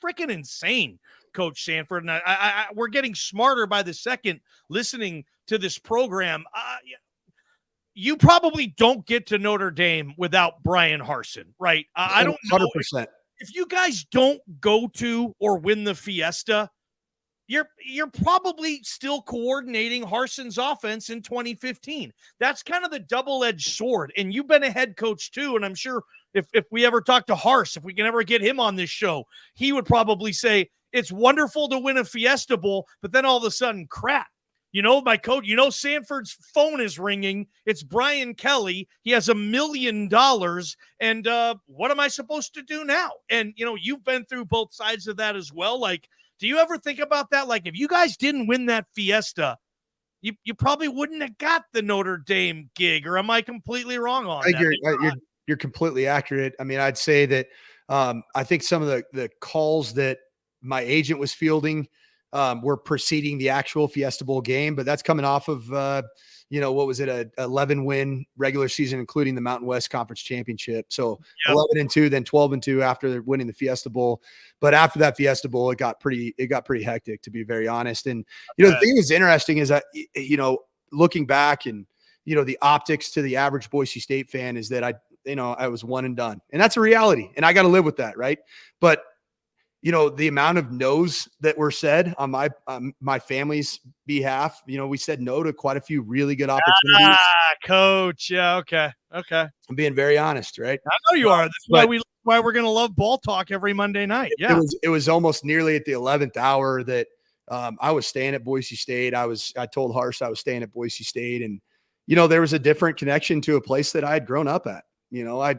freaking insane, Coach Sanford. And we're getting smarter by the second listening to this program. You probably don't get to Notre Dame without Brian Harsin, right? I don't know 100%. if you guys don't go to or win the Fiesta, you're probably still coordinating Harsin's offense in 2015. That's kind of the double-edged sword. And you've been a head coach too. And I'm sure if we ever talk to Harsh, if we can ever get him on this show, he would probably say it's wonderful to win a Fiesta Bowl, but then all of a sudden, crap. My coach, Sanford's phone is ringing. It's Brian Kelly. He has $1 million. And what am I supposed to do now? And, you've been through both sides of that as well. Like, do you ever think about that? Like, if you guys didn't win that Fiesta, you probably wouldn't have got the Notre Dame gig, or am I completely wrong on that? You're completely accurate. I mean, I'd say that I think some of the calls that my agent was fielding were preceding the actual Fiesta Bowl game, but that's coming off of, what was it? A 11-win regular season, including the Mountain West Conference Championship. So 11-2, then 12-2 after winning the Fiesta Bowl. But after that Fiesta Bowl, it got pretty hectic, to be very honest. And, the thing that's interesting is that, looking back and, the optics to the average Boise State fan is that I was one and done, and that's a reality, and I got to live with that. Right. But, the amount of no's that were said on my family's behalf, we said no to quite a few really good opportunities. Coach. Yeah. Okay. I'm being very honest, right? I know you are. That's why we're going to love ball talk every Monday night. Yeah. It was almost nearly at the 11th hour that I was staying at Boise State. I told Harsh I was staying at Boise State, and, there was a different connection to a place that I had grown up at.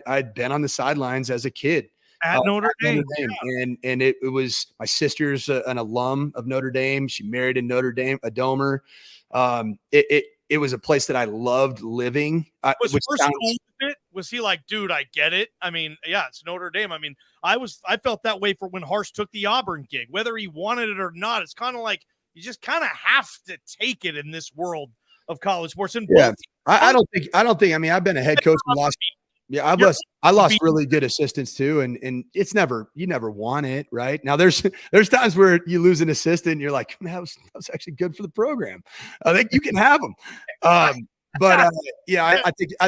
I'd been on the sidelines as a kid. At Notre Dame. Yeah. And it was my sister's an alum of Notre Dame. She married in Notre Dame, a Domer. It was a place that I loved living. Was he like, dude, I get it? I mean, yeah, it's Notre Dame. I mean, I felt that way for when Harsh took the Auburn gig, whether he wanted it or not. It's kind of like you just kind of have to take it in this world of college sports. And I don't think. I mean, I've been a head coach and lost. Yeah, I lost really good assistants too, and you never want it, right? Now there's times where you lose an assistant and you're like, man, that was actually good for the program. I think you can have them. I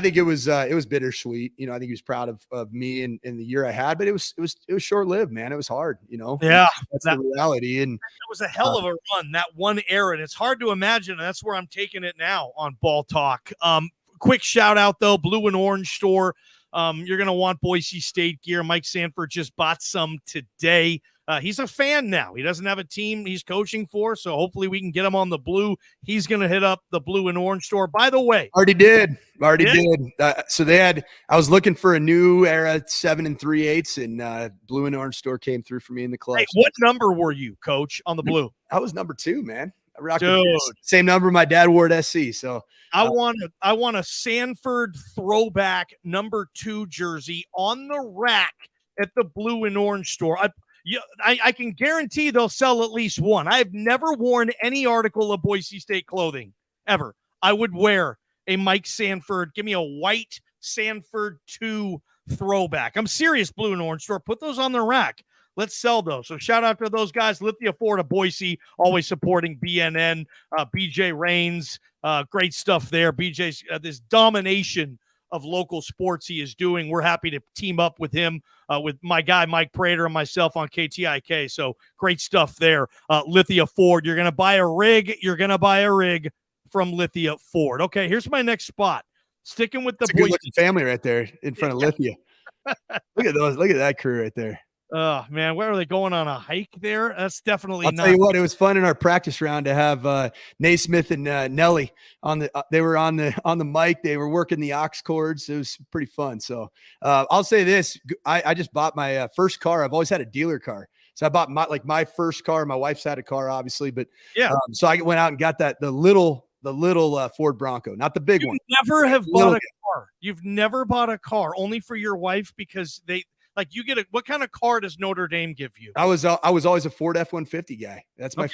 think it was bittersweet. I think he was proud of me and the year I had, but it was short lived, man. It was hard, Yeah, that's the reality. And it was a hell of a run, that one era, and it's hard to imagine. And that's where I'm taking it now on Ball Talk. Quick shout out though, Blue and Orange Store. You're going to want Boise State gear. Mike Sanford just bought some today. He's a fan now. He doesn't have a team he's coaching for, so hopefully we can get him on the blue. He's going to hit up the Blue and Orange Store. By the way, already did. So I was looking for a new era 7 3/8, and Blue and Orange Store came through for me in the club. Hey, what number were you, Coach, on the blue? I was number 2, man. I rocked the same number my dad wore at SC. So I want a Sanford throwback number 2 jersey on the rack at the Blue and Orange Store. I can guarantee they'll sell at least one. I have never worn any article of Boise State clothing ever. I would wear a Mike Sanford. Give me a white Sanford 2 throwback. I'm serious, Blue and Orange Store. Put those on the rack. Let's sell those. So shout out to those guys. Lithia Ford of Boise, always supporting BNN. BJ Rains, great stuff there. BJ's this domination of local sports he is doing. We're happy to team up with him, with my guy, Mike Prater, and myself on KTIK. So great stuff there. Lithia Ford, you're going to buy a rig. You're going to buy a rig from Lithia Ford. Okay, here's my next spot. Sticking with the good-looking family right there in front of Lithia. Look at those. Look at that crew right there. Oh, man, where are they going on a hike there? That's definitely I'll tell you what, it was fun in our practice round to have Naismith and Nelly on the they were on the mic. They were working the aux chords. It was pretty fun. So I'll say this. I just bought my first car. I've always had a dealer car. So I bought my first car. My wife's had a car, obviously, but so I went out and got the little Ford Bronco, not the big one. Never have bought a car. You've never bought a car only for your wife because they like you get what kind of car does Notre Dame give you? I was always a Ford F-150 guy. That's my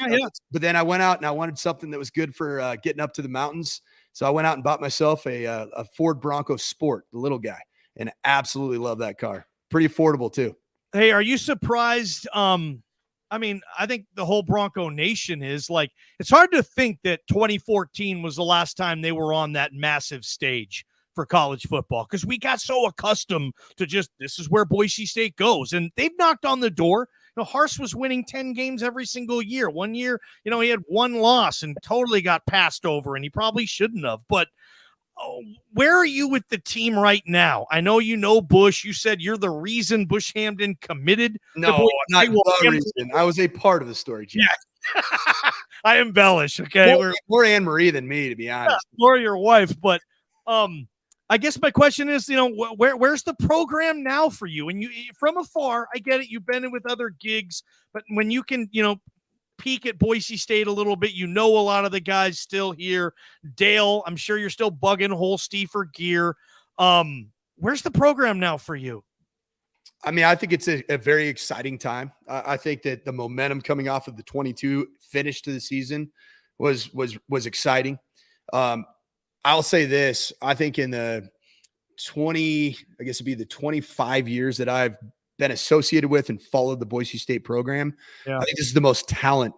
But then I went out and I wanted something that was good for getting up to the mountains. So I went out and bought myself a Ford Bronco Sport, the little guy, and absolutely love that car. Pretty affordable too. Hey, are you surprised? I mean, I think the whole Bronco Nation is like, it's hard to think that 2014 was the last time they were on that massive stage for college football because we got so accustomed to just, this is where Boise State goes. And they've knocked on the door. Harse was winning 10 games every single year. One year, he had one loss and totally got passed over, and he probably shouldn't have. But where are you with the team right now? I know Bush. You said you're the reason Bush Hamden committed. No, not the reason. I was a part of the story, Jim. Yeah. I embellish. Okay, more Anne Marie than me, to be honest. More your wife, but I guess my question is, where's the program now for you? And you, from afar, I get it. You've been in with other gigs, but when you can, peek at Boise State a little bit, a lot of the guys still here. Dale, I'm sure you're still bugging Holstein for gear. Where's the program now for you? I mean, I think it's a very exciting time. I think that the momentum coming off of the 22 finish to the season was exciting. I'll say this. I think in the 25 years that I've been associated with and followed the Boise State program, I think this is the most talent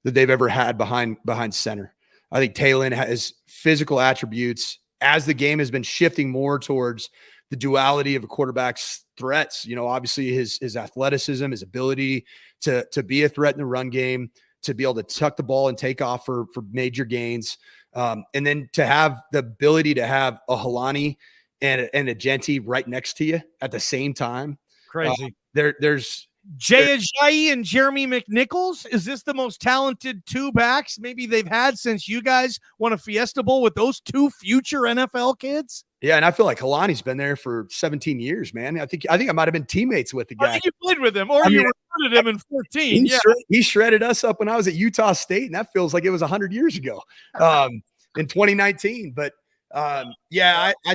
that they've ever had behind center. I think Talon has physical attributes as the game has been shifting more towards the duality of a quarterback's threats. Obviously his athleticism, his ability to be a threat in the run game, to be able to tuck the ball and take off for major gains. And then to have the ability to have a Halani and a Genti right next to you at the same time. Crazy. There's Jay Ajayi and Jeremy McNichols. Is this the most talented two backs maybe they've had since you guys won a Fiesta Bowl with those two future NFL kids? Yeah, and I feel like Halani's been there for 17 years, man. I think I might have been teammates with the guy. I think you played with him, or you recruited him in 14. He shredded us up when I was at Utah State, and that feels like it was 100 years ago, in 2019. But I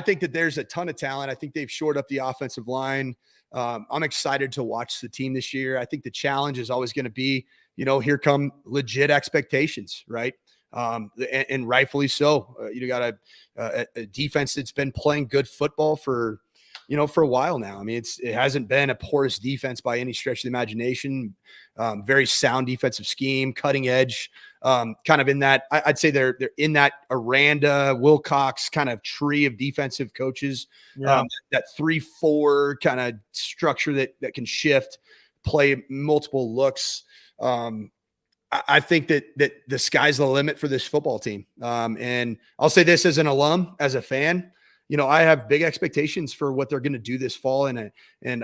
think that there's a ton of talent. I think they've shored up the offensive line. I'm excited to watch the team this year. I think the challenge is always going to be, here come legit expectations, right? And rightfully so. You got a defense that's been playing good football for a while now. I mean, it hasn't been a porous defense by any stretch of the imagination. Very sound defensive scheme, cutting edge, kind of in that. I'd say they're in that Aranda, Wilcox kind of tree of defensive coaches. That 3-4 kind of structure that can shift, play multiple looks. I think that the sky's the limit for this football team. And I'll say this as an alum, as a fan, I have big expectations for what they're going to do this fall, and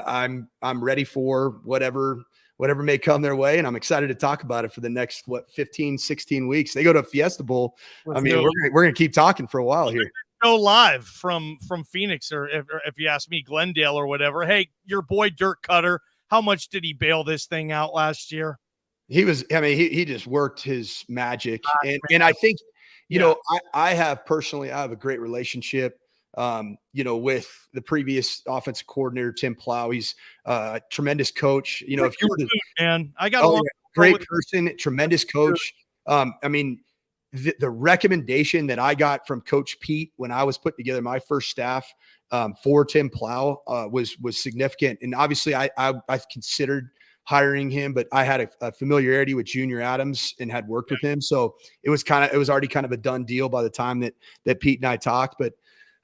I'm ready for whatever may come their way. And I'm excited to talk about it for the next, 15, 16 weeks. They go to a Fiesta Bowl. We're going to keep talking for a while here. Go live from Phoenix, or if you ask me, Glendale or whatever. Hey, your boy Dirk Cutter, how much did he bail this thing out last year? He just worked his magic. And I think, I have a great relationship, with the previous offensive coordinator, Tim Plow. He's a tremendous coach. If you were to, man, I got a great person, tremendous coach. The recommendation that I got from Coach Pete when I was putting together my first staff for Tim Plow was significant. And obviously I considered hiring him, but I had a familiarity with Junior Adams and had worked with him. So it was already kind of a done deal by the time that Pete and I talked. But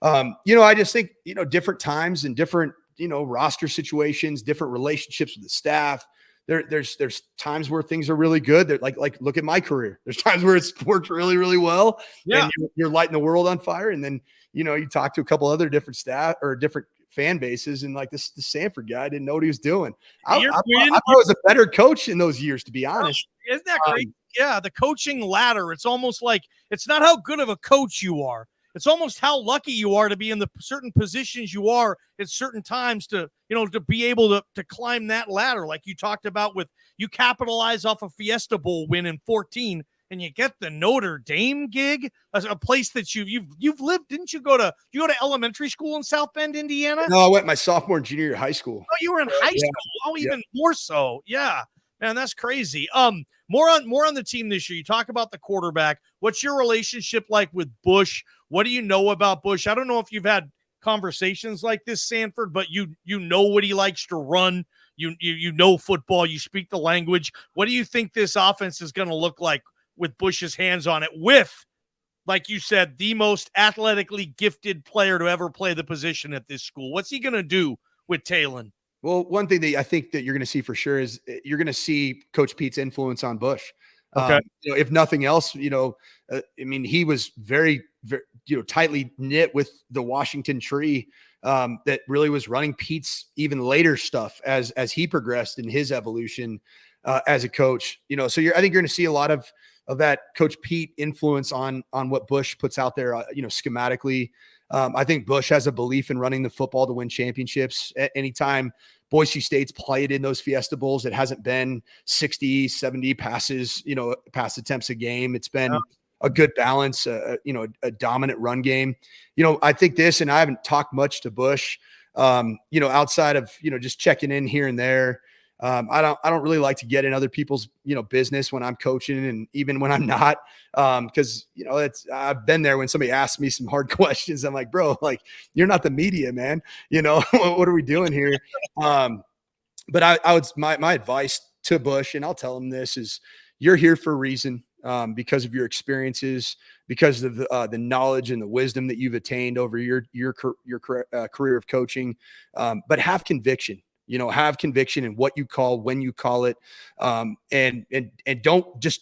I just think, different times and different, roster situations, different relationships with the staff. There's times where things are really good. They're like look at my career. There's times where it's worked really, really well. Yeah. And you're lighting the world on fire. And then, you talk to a couple other different staff or different fan bases, and like the Sanford guy didn't know what he was doing. I thought I was a better coach in those years, to be honest. Isn't that crazy? Yeah, the coaching ladder. It's almost like it's not how good of a coach you are. It's almost how lucky you are to be in the certain positions you are at certain times to be able to climb that ladder. Like you talked about with you capitalize off a Fiesta Bowl win in 14 and you get the Notre Dame gig, a place that you've lived. Didn't you go to elementary school in South Bend, Indiana? No, I went my sophomore and junior year of high school. Oh, you were in high school. Oh, even more so. Yeah. Man, that's crazy. More on the team this year. You talk about the quarterback. What's your relationship like with Bush? What do you know about Bush? I don't know if you've had conversations like this, Sanford, but you know what he likes to run. You know football. You speak the language. What do you think this offense is going to look like with Bush's hands on it? With, like you said, the most athletically gifted player to ever play the position at this school. What's he going to do with Talon? Well, one thing that I think that you're going to see for sure is you're going to see Coach Pete's influence on Bush. Okay. If nothing else, he was very, very, tightly knit with the Washington tree that really was running Pete's even later stuff as he progressed in his evolution as a coach. So I think you're going to see a lot of that Coach Pete influence on what Bush puts out there, schematically. I think Bush has a belief in running the football to win championships. Anytime Boise State's played in those Fiesta Bowls, it hasn't been 60, 70 pass attempts a game. It's been a good balance, a dominant run game. I think this, and I haven't talked much to Bush, outside of, just checking in here and there. I don't really like to get in other people's, business when I'm coaching and even when I'm not, cause I've been there when somebody asks me some hard questions. I'm like, bro, like you're not the media, man. What are we doing here? But I would, my advice to Bush, and I'll tell him this, is you're here for a reason, because of your experiences, because of the knowledge and the wisdom that you've attained over your career of coaching, but have conviction. Have conviction in what you call, when you call it. And don't just,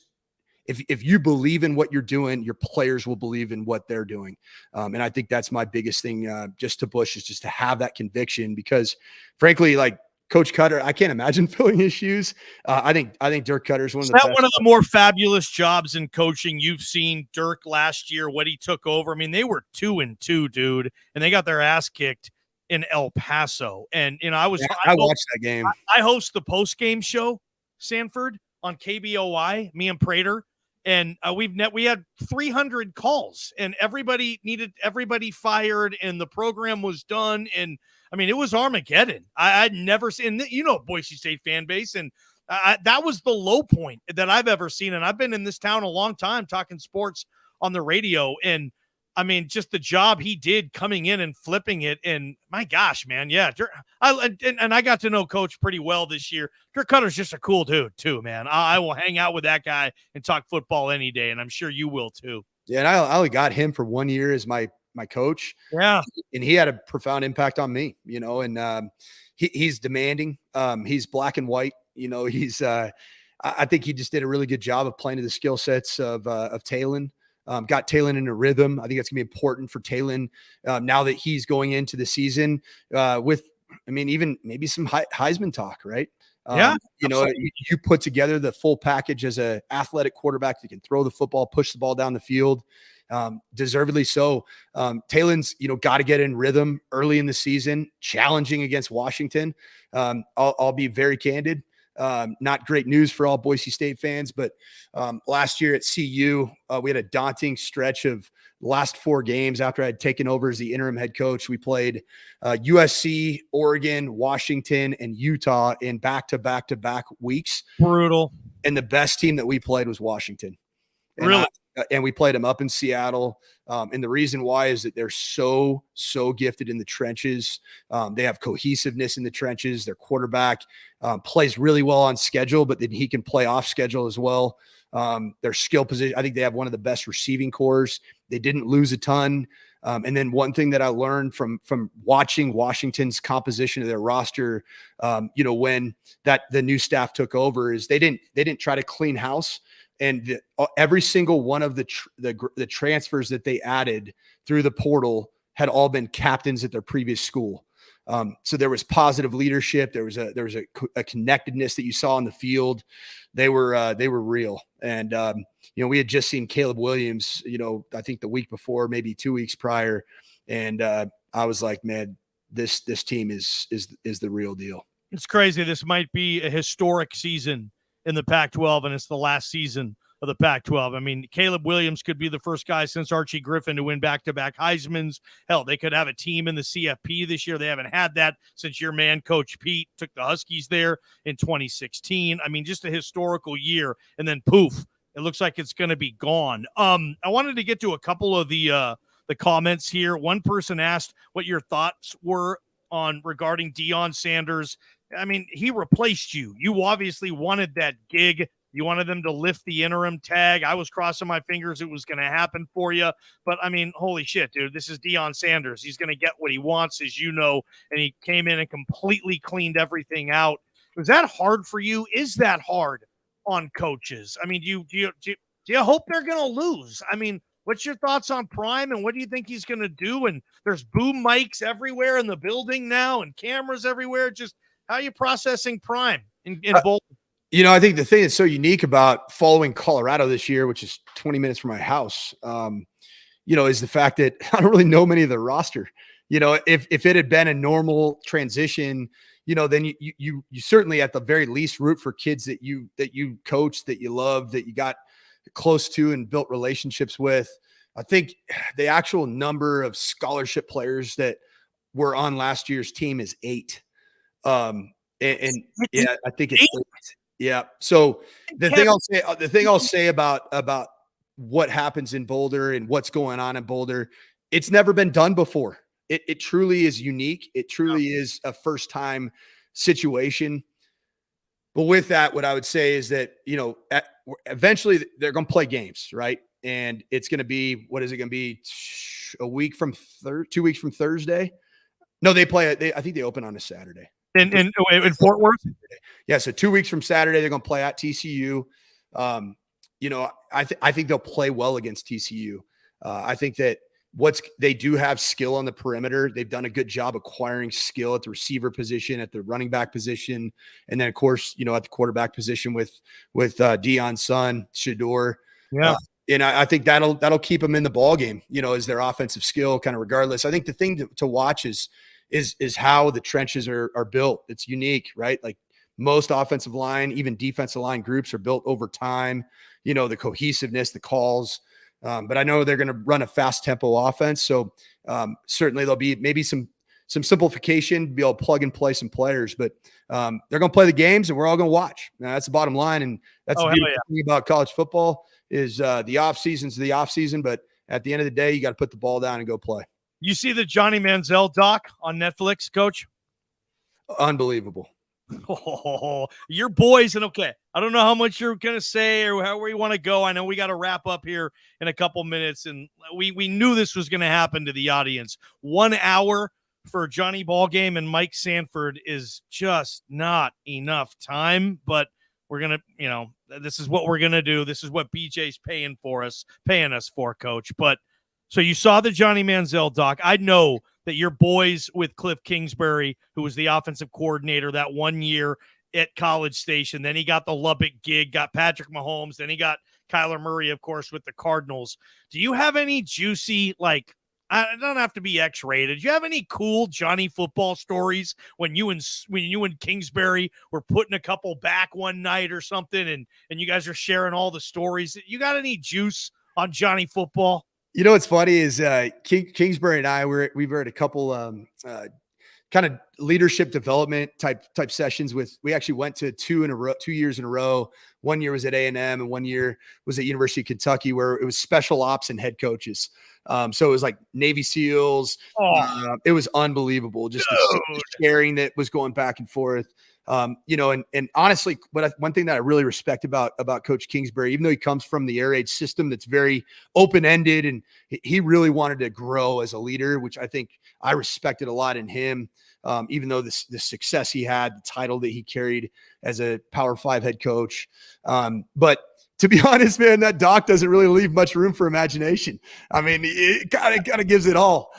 if you believe in what you're doing, your players will believe in what they're doing. And I think that's my biggest thing, just to Bush, is just to have that conviction, because frankly, like Coach Cutter, I can't imagine filling his shoes. I think Dirk Cutter is one of the best. One of the more fabulous jobs in coaching you've seen. Dirk last year, what he took over. I mean, they were 2-2, dude, and they got their ass kicked in El Paso. And I watched that game. I host the post-game show, Sanford, on KBOI, me and Prater. And we had 300 calls, and everybody needed everybody fired, and the program was done. And I mean, it was Armageddon. I'd never seen, Boise State fan base. And that was the low point that I've ever seen. And I've been in this town a long time talking sports on the radio. And I mean, just the job he did coming in and flipping it. And my gosh, man. Yeah. I got to know Coach pretty well this year. Dirk Cutter's just a cool dude too, man. I will hang out with that guy and talk football any day. And I'm sure you will too. Yeah. And I only got him for 1 year as my coach. Yeah. And he had a profound impact on me, and he's demanding. He's black and white, I think he just did a really good job of playing to the skill sets of Talon. Got Talon in a rhythm. I think that's gonna be important for Talon now that he's going into the season even maybe some Heisman talk, right? You put together the full package as a athletic quarterback that can throw the football, push the ball down the field, deservedly so. Talon's, got to get in rhythm early in the season, challenging against Washington. I'll be very candid. Not great news for all Boise State fans, but last year at CU, we had a daunting stretch of the last 4 games after I had taken over as the interim head coach. We played USC, Oregon, Washington, and Utah in back-to-back weeks. Brutal. And the best team that we played was Washington. Really? And we played them up in Seattle. And the reason why is that they're so gifted in the trenches. They have cohesiveness in the trenches. Their quarterback plays really well on schedule, but then he can play off schedule as well. Their skill position, I think they have one of the best receiving cores They didn't lose a ton. And then one thing that I learned from watching Washington's composition of their roster, when the new staff took over, is they didn't try to clean house. And every single one of the transfers that they added through the portal had all been captains at their previous school. So there was positive leadership. There was a connectedness that you saw on the field. They were real. And, we had just seen Caleb Williams, I think the week before, maybe 2 weeks prior. And I was like, man, this team is the real deal. It's crazy. This might be a historic season in the Pac-12, and it's the last season of the Pac-12. I mean, Caleb Williams could be the first guy since Archie Griffin to win back-to-back Heismans. Hell, they could have a team in the CFP this year. They haven't had that since your man, Coach Pete, took the Huskies there in 2016. I mean, just a historical year, and then poof, it looks like it's going to be gone. I wanted to get to a couple of the comments here. One person asked what your thoughts were regarding Deion Sanders. I mean, he replaced you. You obviously wanted that gig. You wanted them to lift the interim tag. I was crossing my fingers it was going to happen for you. But, I mean, holy shit, dude. This is Deion Sanders. He's going to get what he wants, as you know, and he came in and completely cleaned everything out. Was that hard for you? Is that hard on coaches? I mean, do you hope they're going to lose? I mean, what's your thoughts on Prime, and what do you think he's going to do? And there's boom mics everywhere in the building now and cameras everywhere. Just how are you processing Prime in Boulder? I think the thing that's so unique about following Colorado this year, which is 20 minutes from my house, is the fact that I don't really know many of the roster. If it had been a normal transition, then you certainly at the very least root for kids that you coach, that you love, that you got close to and built relationships with. I think the actual number of scholarship players that were on last year's team is 8. I think it's 8. Yeah. So the thing I'll say about what happens in Boulder and what's going on in Boulder, it's never been done before. It truly is unique. It truly is a first time situation. But with that, what I would say is that, eventually they're going to play games, right? And it's going to be, what is it going to be? 2 weeks from Thursday? No, they play. I think they open on a Saturday. In Fort Worth? Yeah, so 2 weeks from Saturday, they're going to play at TCU. I think they'll play well against TCU. I think that they do have skill on the perimeter. They've done a good job acquiring skill at the receiver position, at the running back position, and then of course, at the quarterback position with Deion's son, Shador. Yeah. And I think that'll keep them in the ball game, as their offensive skill kind of regardless. I think the thing to watch is how the trenches are built. It's unique, right? Like most offensive line, even defensive line groups are built over time, the cohesiveness, the calls. But I know they're going to run a fast tempo offense. So certainly there'll be maybe some simplification, be able to plug and play some players, but they're going to play the games and we're all going to watch. Now, that's the bottom line. And that's the beautiful thing about college football is the off season's the off season, but at the end of the day, you got to put the ball down and go play. You see the Johnny Manziel doc on Netflix, Coach? Unbelievable. Oh, your boys, and okay, I don't know how much you're going to say or where you want to go. I know we got to wrap up here in a couple minutes, and we knew this was going to happen to the audience. 1 hour for Johnny Ballgame and Mike Sanford is just not enough time, but we're going to, this is what we're going to do. This is what BJ's paying us for, Coach. But so you saw the Johnny Manziel doc. I know that your boys with Cliff Kingsbury, who was the offensive coordinator that 1 year at College Station, then he got the Lubbock gig, got Patrick Mahomes, then he got Kyler Murray, of course, with the Cardinals. Do you have any juicy, I don't have to be X-rated. Do you have any cool Johnny football stories when you and Kingsbury were putting a couple back one night or something, and you guys are sharing all the stories? You got any juice on Johnny football? What's funny is Kingsbury and I we were at a couple kind of leadership development type sessions we actually went to 2 years in a row. 1 year was at A&M and 1 year was at University of Kentucky, where it was special ops and head coaches. So it was like Navy SEALs. It was unbelievable. Just the sharing that was going back and forth. And honestly, one thing that I really respect about Coach Kingsbury, even though he comes from the air raid system that's very open-ended, and he really wanted to grow as a leader, which I think I respected a lot in him. Even though the success he had, the title that he carried as a Power 5 head coach. But to be honest, man, that doc doesn't really leave much room for imagination. I mean, it kind of gives it all.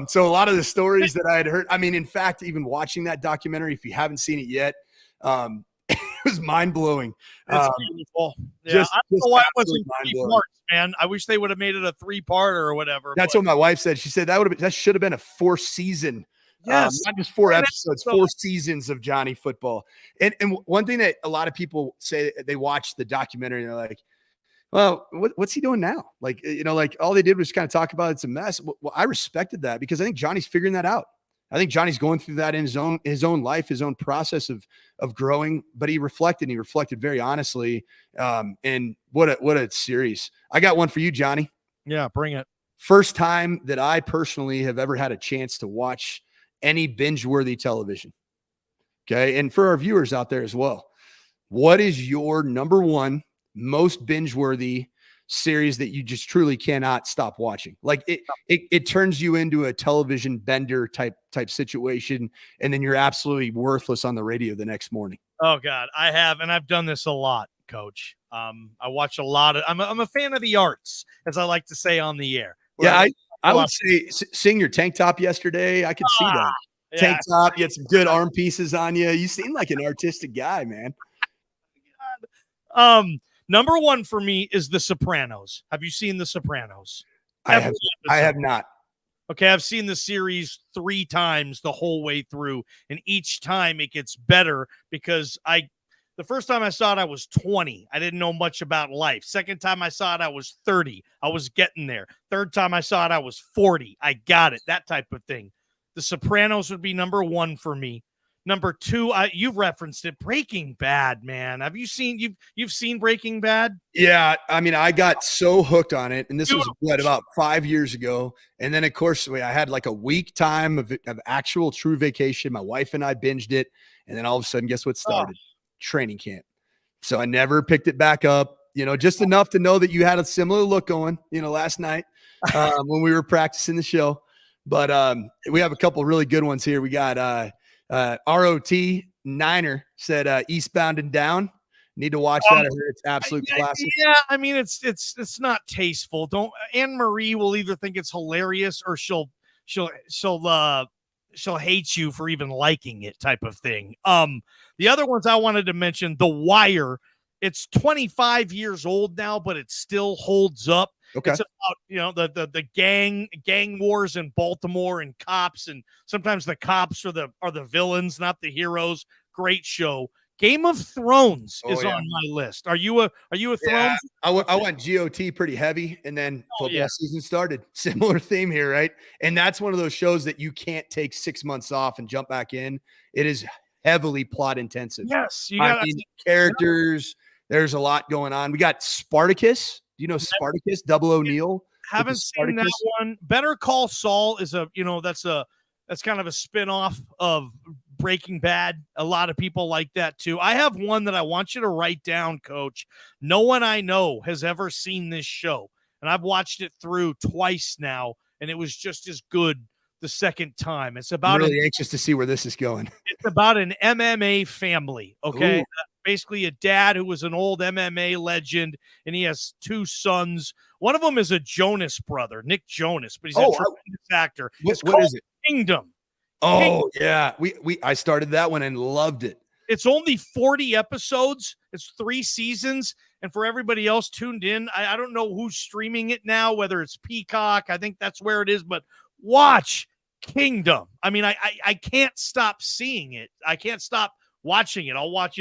So a lot of the stories that I had heard, I mean, in fact, even watching that documentary, if you haven't seen it yet, it was mind-blowing. It's beautiful. Yeah, I don't know why it wasn't 3 parts, man. I wish they would have made it a 3-parter or whatever. That's what my wife said. She said that should have been a 4-season. Yes. Not just 4 episodes, 4 seasons of Johnny football. And one thing that a lot of people say, they watch the documentary and they're like, well, what's he doing now? Like, like all they did was kind of talk about it's a mess. Well, I respected that because I think Johnny's figuring that out. I think Johnny's going through that in his own life, his own process of growing, but he reflected very honestly. And what a series. I got one for you, Johnny. Yeah, bring it. First time that I personally have ever had a chance to watch any binge-worthy television. Okay. And for our viewers out there as well, what is your number one most binge-worthy series that you just truly cannot stop watching? Like it turns you into a television bender type situation. And then you're absolutely worthless on the radio the next morning. Oh God, I have. And I've done this a lot, Coach. I watch a lot of, I'm a fan of the arts, as I like to say on the air. Yeah. I would say seeing your tank top yesterday, I could see that. Yeah. Tank top, you had some good arm pieces on you. You seem like an artistic guy, man. Number one for me is The Sopranos. Have you seen The Sopranos? I have not. Okay, I've seen the series 3 times the whole way through, and each time it gets better because the first time I saw it, I was 20. I didn't know much about life. Second time I saw it, I was 30. I was getting there. Third time I saw it, I was 40. I got it. That type of thing. The Sopranos would be number 1 for me. Number 2, you've referenced it, Breaking Bad, man. Have you seen you've seen Breaking Bad? Yeah, I mean, I got so hooked on it, and this was about 5 years ago. And then, of course, I had like a week time of actual true vacation. My wife and I binged it, and then all of a sudden, guess what started? Training camp. So I never picked it back up, just enough to know that you had a similar look going, last night when we were practicing the show. But we have a couple of really good ones here. We got ROT Niner said Eastbound and Down. Need to watch that. I heard it's absolute classic. Yeah, I mean it's not tasteful. Anne Marie will either think it's hilarious or she'll hate you for even liking it, type of thing. The other ones I wanted to mention, The Wire. It's 25 years old now, but it still holds up. Okay. It's about, the gang wars in Baltimore and cops, and sometimes the cops are the villains, not the heroes. Great show. Game of Thrones is on my list. Are you a Thrones? I went GOT pretty heavy, and then football season started. Similar theme here, right? And that's one of those shows that you can't take 6 months off and jump back in. It is heavily plot intensive. Yes, characters. There's a lot going on. We got Spartacus. Do you know Spartacus? Double O'Neill. Haven't seen that one. Better Call Saul is that's kind of a spinoff of Breaking Bad. A lot of people like that too. I have one that I want you to write down, Coach. No one I know has ever seen this show, and I've watched it through twice now, and it was just as good the second time. It's about I'm really anxious to see where this is going. It's about an MMA family. Okay. Basically a dad who was an old MMA legend, and he has 2 sons. One of them is a Jonas brother, Nick Jonas, but he's a tremendous actor. What is it? Kingdom. Yeah. I started that one and loved it. It's only 40 episodes. It's 3 seasons. And for everybody else tuned in, I don't know who's streaming it now, whether it's Peacock. I think that's where it is, but watch Kingdom. I mean, I can't stop seeing it. I can't stop watching it. I'll watch,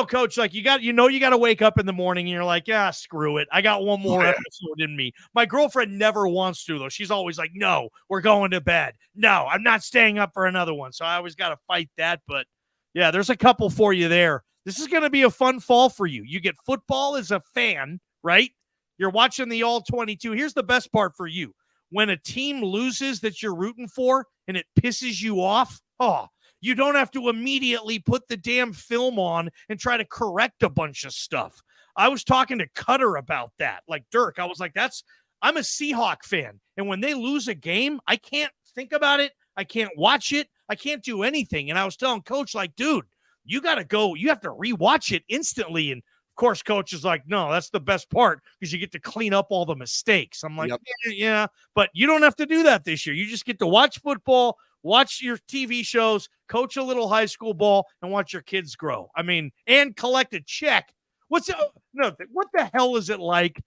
Coach, like you got to wake up in the morning and you're like, yeah, screw it. I got one more episode in me. My girlfriend never wants to, though. She's always like, no, we're going to bed. No, I'm not staying up for another one. So I always got to fight that. But yeah, there's a couple for you there. This is going to be a fun fall for you. You get football as a fan, right? You're watching the all 22. Here's the best part for you. When a team loses that you're rooting for and it pisses you off, You don't have to immediately put the damn film on and try to correct a bunch of stuff. I was talking to Cutter about that. Like Dirk, I was like, I'm a Seahawk fan. And when they lose a game, I can't think about it. I can't watch it. I can't do anything. And I was telling Coach, like, dude, you got to go. You have to rewatch it instantly. And of course, Coach is like, no, that's the best part because you get to clean up all the mistakes. I'm like, yeah, but you don't have to do that this year. You just get to watch football, watch your TV shows, coach a little high school ball, and watch your kids grow. I mean, and collect a check. What the hell is it like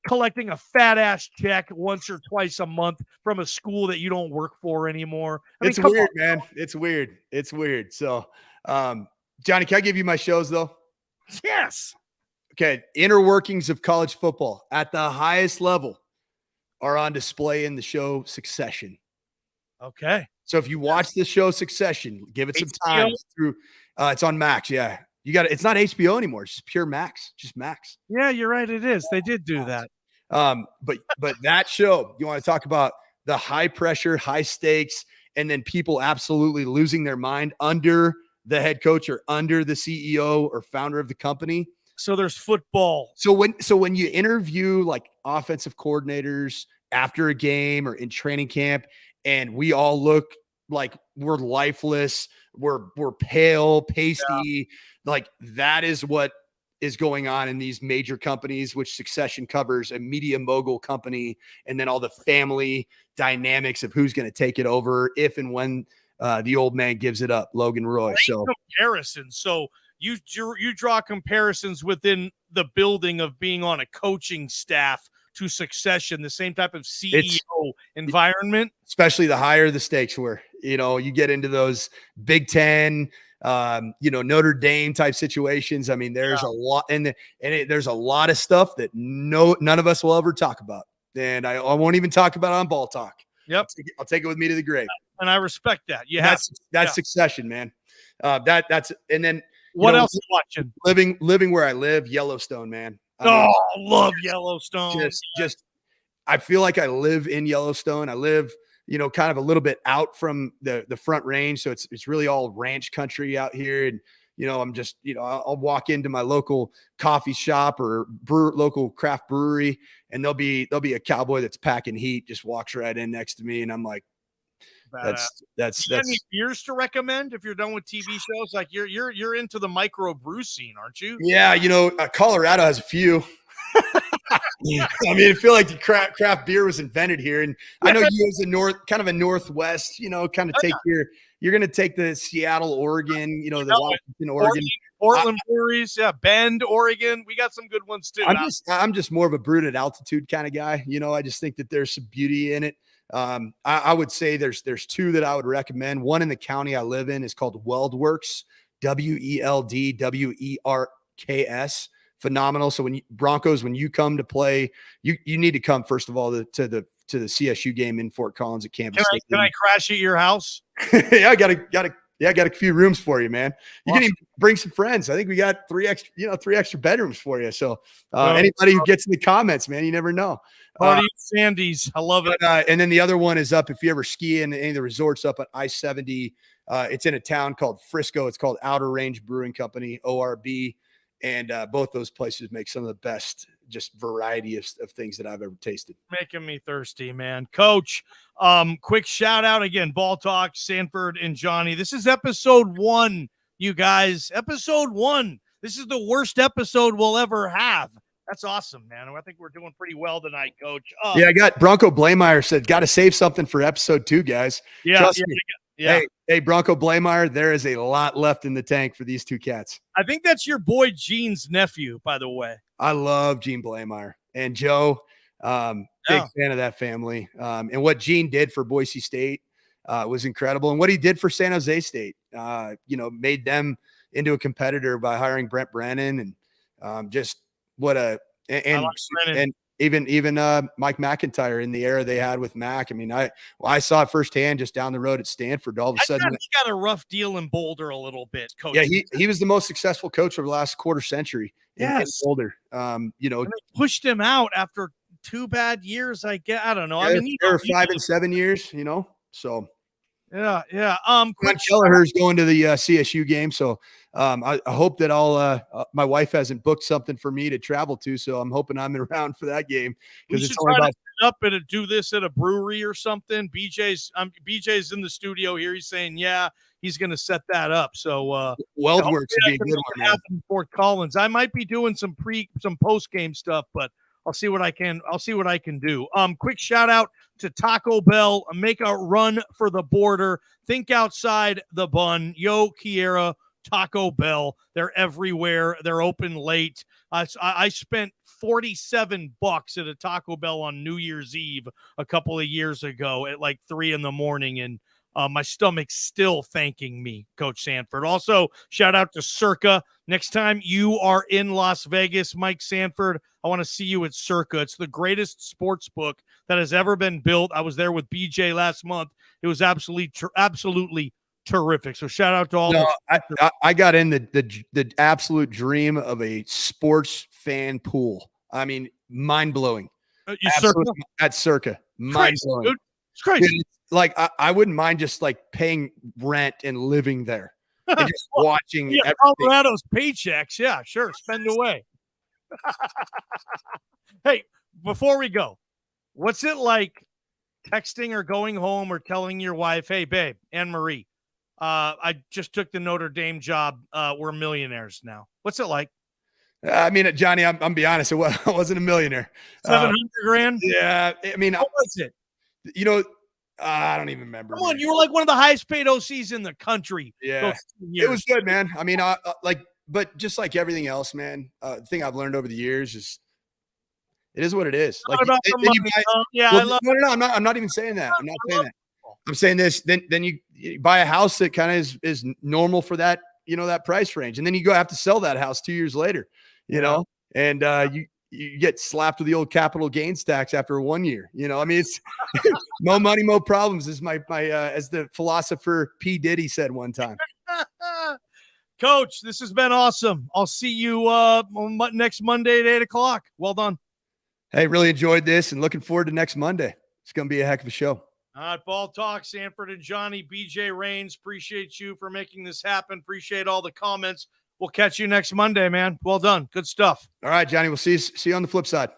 collecting a fat ass check once or twice a month from a school that you don't work for anymore? It's weird, man. It's weird. It's weird. So, Johnny, can I give you my shows though? Yes. Okay. Inner workings of college football at the highest level are on display in the show Succession. Okay. So if you watch the show Succession, give it some time through. It's on Max. Yeah. You got it. It's not HBO anymore. It's just pure Max, just Max. Yeah, you're right. It is. They did do that. But that show, you want to talk about the high pressure, high stakes, and then people absolutely losing their mind under the head coach or under the CEO or founder of the company. So there's football. So when you interview like offensive coordinators after a game or in training camp, and we all look like we're lifeless, we're pale, pasty, like that is what is going on in these major companies, which Succession covers, a media mogul company, and then all the family dynamics of who's going to take it over if and when the old man gives it up, Logan Roy. So comparisons. So you draw comparisons within the building of being on a coaching staff to Succession, the same type of CEO environment. Especially the higher the stakes were, you get into those Big Ten, Notre Dame type situations. I mean, there's a lot, there's a lot of stuff that none of us will ever talk about. And I won't even talk about it on Ball Talk. Yep. I'll take it with me to the grave. And I respect that. That's Succession, man. And then what else are you watching? Living where I live, Yellowstone, man. Love Yellowstone. Just I feel like I live in Yellowstone. I live, kind of a little bit out from the Front Range. So it's really all ranch country out here. And, I'm just, I'll walk into my local coffee shop or local craft brewery, and there'll be a cowboy that's packing heat, just walks right in next to me. And I'm like, that's any beers to recommend if you're done with TV shows? Like you're into the micro brew scene, aren't you? Yeah. Colorado has a few. I mean, I feel like the craft beer was invented here, and I know you as a Northwest, you're going to take the Seattle, Oregon, the Washington, Oregon, Portland breweries, Bend, Oregon. We got some good ones too. I'm just more of a brewed at altitude kind of guy. I just think that there's some beauty in it. I would say there's two that I would recommend. One in the county I live in is called Weldworks, WELDWERKS. Phenomenal. So when you come to play, you need to come first of all to the CSU game in Fort Collins at Campus State. Can I crash at your house? Yeah, I got a few rooms for you, man. You can even bring some friends. I think we got three extra bedrooms for you. So anybody who gets in the comments, man, you never know. Party Sandy's, I love it. And then the other one is up if you ever ski in any of the resorts up at I-70. It's in a town called Frisco. It's called Outer Range Brewing Company, ORB. And both those places make some of the best just variety of things that I've ever tasted. Making me thirsty, man. Coach, quick shout out again, Ball Talk, Sanford and Johnny. This is episode 1, you guys. Episode 1. This is the worst episode we'll ever have. That's awesome, man. I think we're doing pretty well tonight, Coach. Yeah, I got Bronco Blameyer said, got to save something for episode 2, guys. Yeah. Hey, Bronco Blameyer, there is a lot left in the tank for these two cats. I think that's your boy Gene's nephew, by the way. I love Gene Blameyer and Joe. Big fan of that family. And what Gene did for Boise State was incredible. And what he did for San Jose State, made them into a competitor by hiring Brent Brennan and just what and even Mike McIntyre in the era they had with Mac. I mean, I saw it firsthand just down the road at Stanford. All of a sudden, he got a rough deal in Boulder a little bit, Coach. Yeah, he was the most successful coach over the last quarter century in Boulder. And they pushed him out after 2 bad years. I don't know. Yeah, I mean, there were 5 and 7 years. So Yeah. John Kelleher's going to the CSU game, so I hope that my wife hasn't booked something for me to travel to, so I'm hoping I'm around for that game because it's only about up and do this at a brewery or something. BJ's in the studio here. He's saying, yeah, he's going to set that up. So WeldWorks would be a good one, man. In Fort Collins. I might be doing some post game stuff, but I'll see what I can do. Quick shout out to Taco Bell. Make a run for the border. Think outside the bun. Yo, Kiera, Taco Bell. They're everywhere. They're open late. I spent $47 at a Taco Bell on New Year's Eve a couple of years ago at like 3 a.m. and my stomach's still thanking me, Coach Sanford. Also, shout out to Circa. Next time you are in Las Vegas, Mike Sanford, I want to see you at Circa. It's the greatest sports book that has ever been built. I was there with BJ last month. It was absolutely terrific. So shout out to all. I got in the absolute dream of a sports fan pool. I mean, mind blowing. At Circa, mind blowing. It's crazy. Like I wouldn't mind just like paying rent and living there and just watching. Yeah, Colorado's paychecks. Yeah, sure. Spend away. Hey, before we go, what's it like texting or going home or telling your wife, hey, babe, Anne-Marie, I just took the Notre Dame job. We're millionaires now. What's it like? I mean, Johnny, I'm be honest. I wasn't a millionaire. 700 grand. Yeah. I mean, how was it? You know, I don't even remember. Come on. You were like one of the highest paid OCs in the country. Yeah. It was good, man. I mean, but just like everything else, man, the thing I've learned over the years is it is what it is. Like, I'm not even saying that. I'm not saying that. I'm saying this. Then you buy a house that kind of is normal for that, that price range. And then you have to sell that house 2 years later, and you get slapped with the old capital gains tax after 1 year. I mean, it's no money, no problems, is my as the philosopher P. Diddy said one time. Coach, this has been awesome. I'll see you next Monday at 8:00. Well done. Hey, really enjoyed this and looking forward to next Monday. It's going to be a heck of a show. All right, Ball Talk, Sanford and Johnny, BJ Rains. Appreciate you for making this happen. Appreciate all the comments. We'll catch you next Monday, man. Well done. Good stuff. All right, Johnny. We'll see you on the flip side.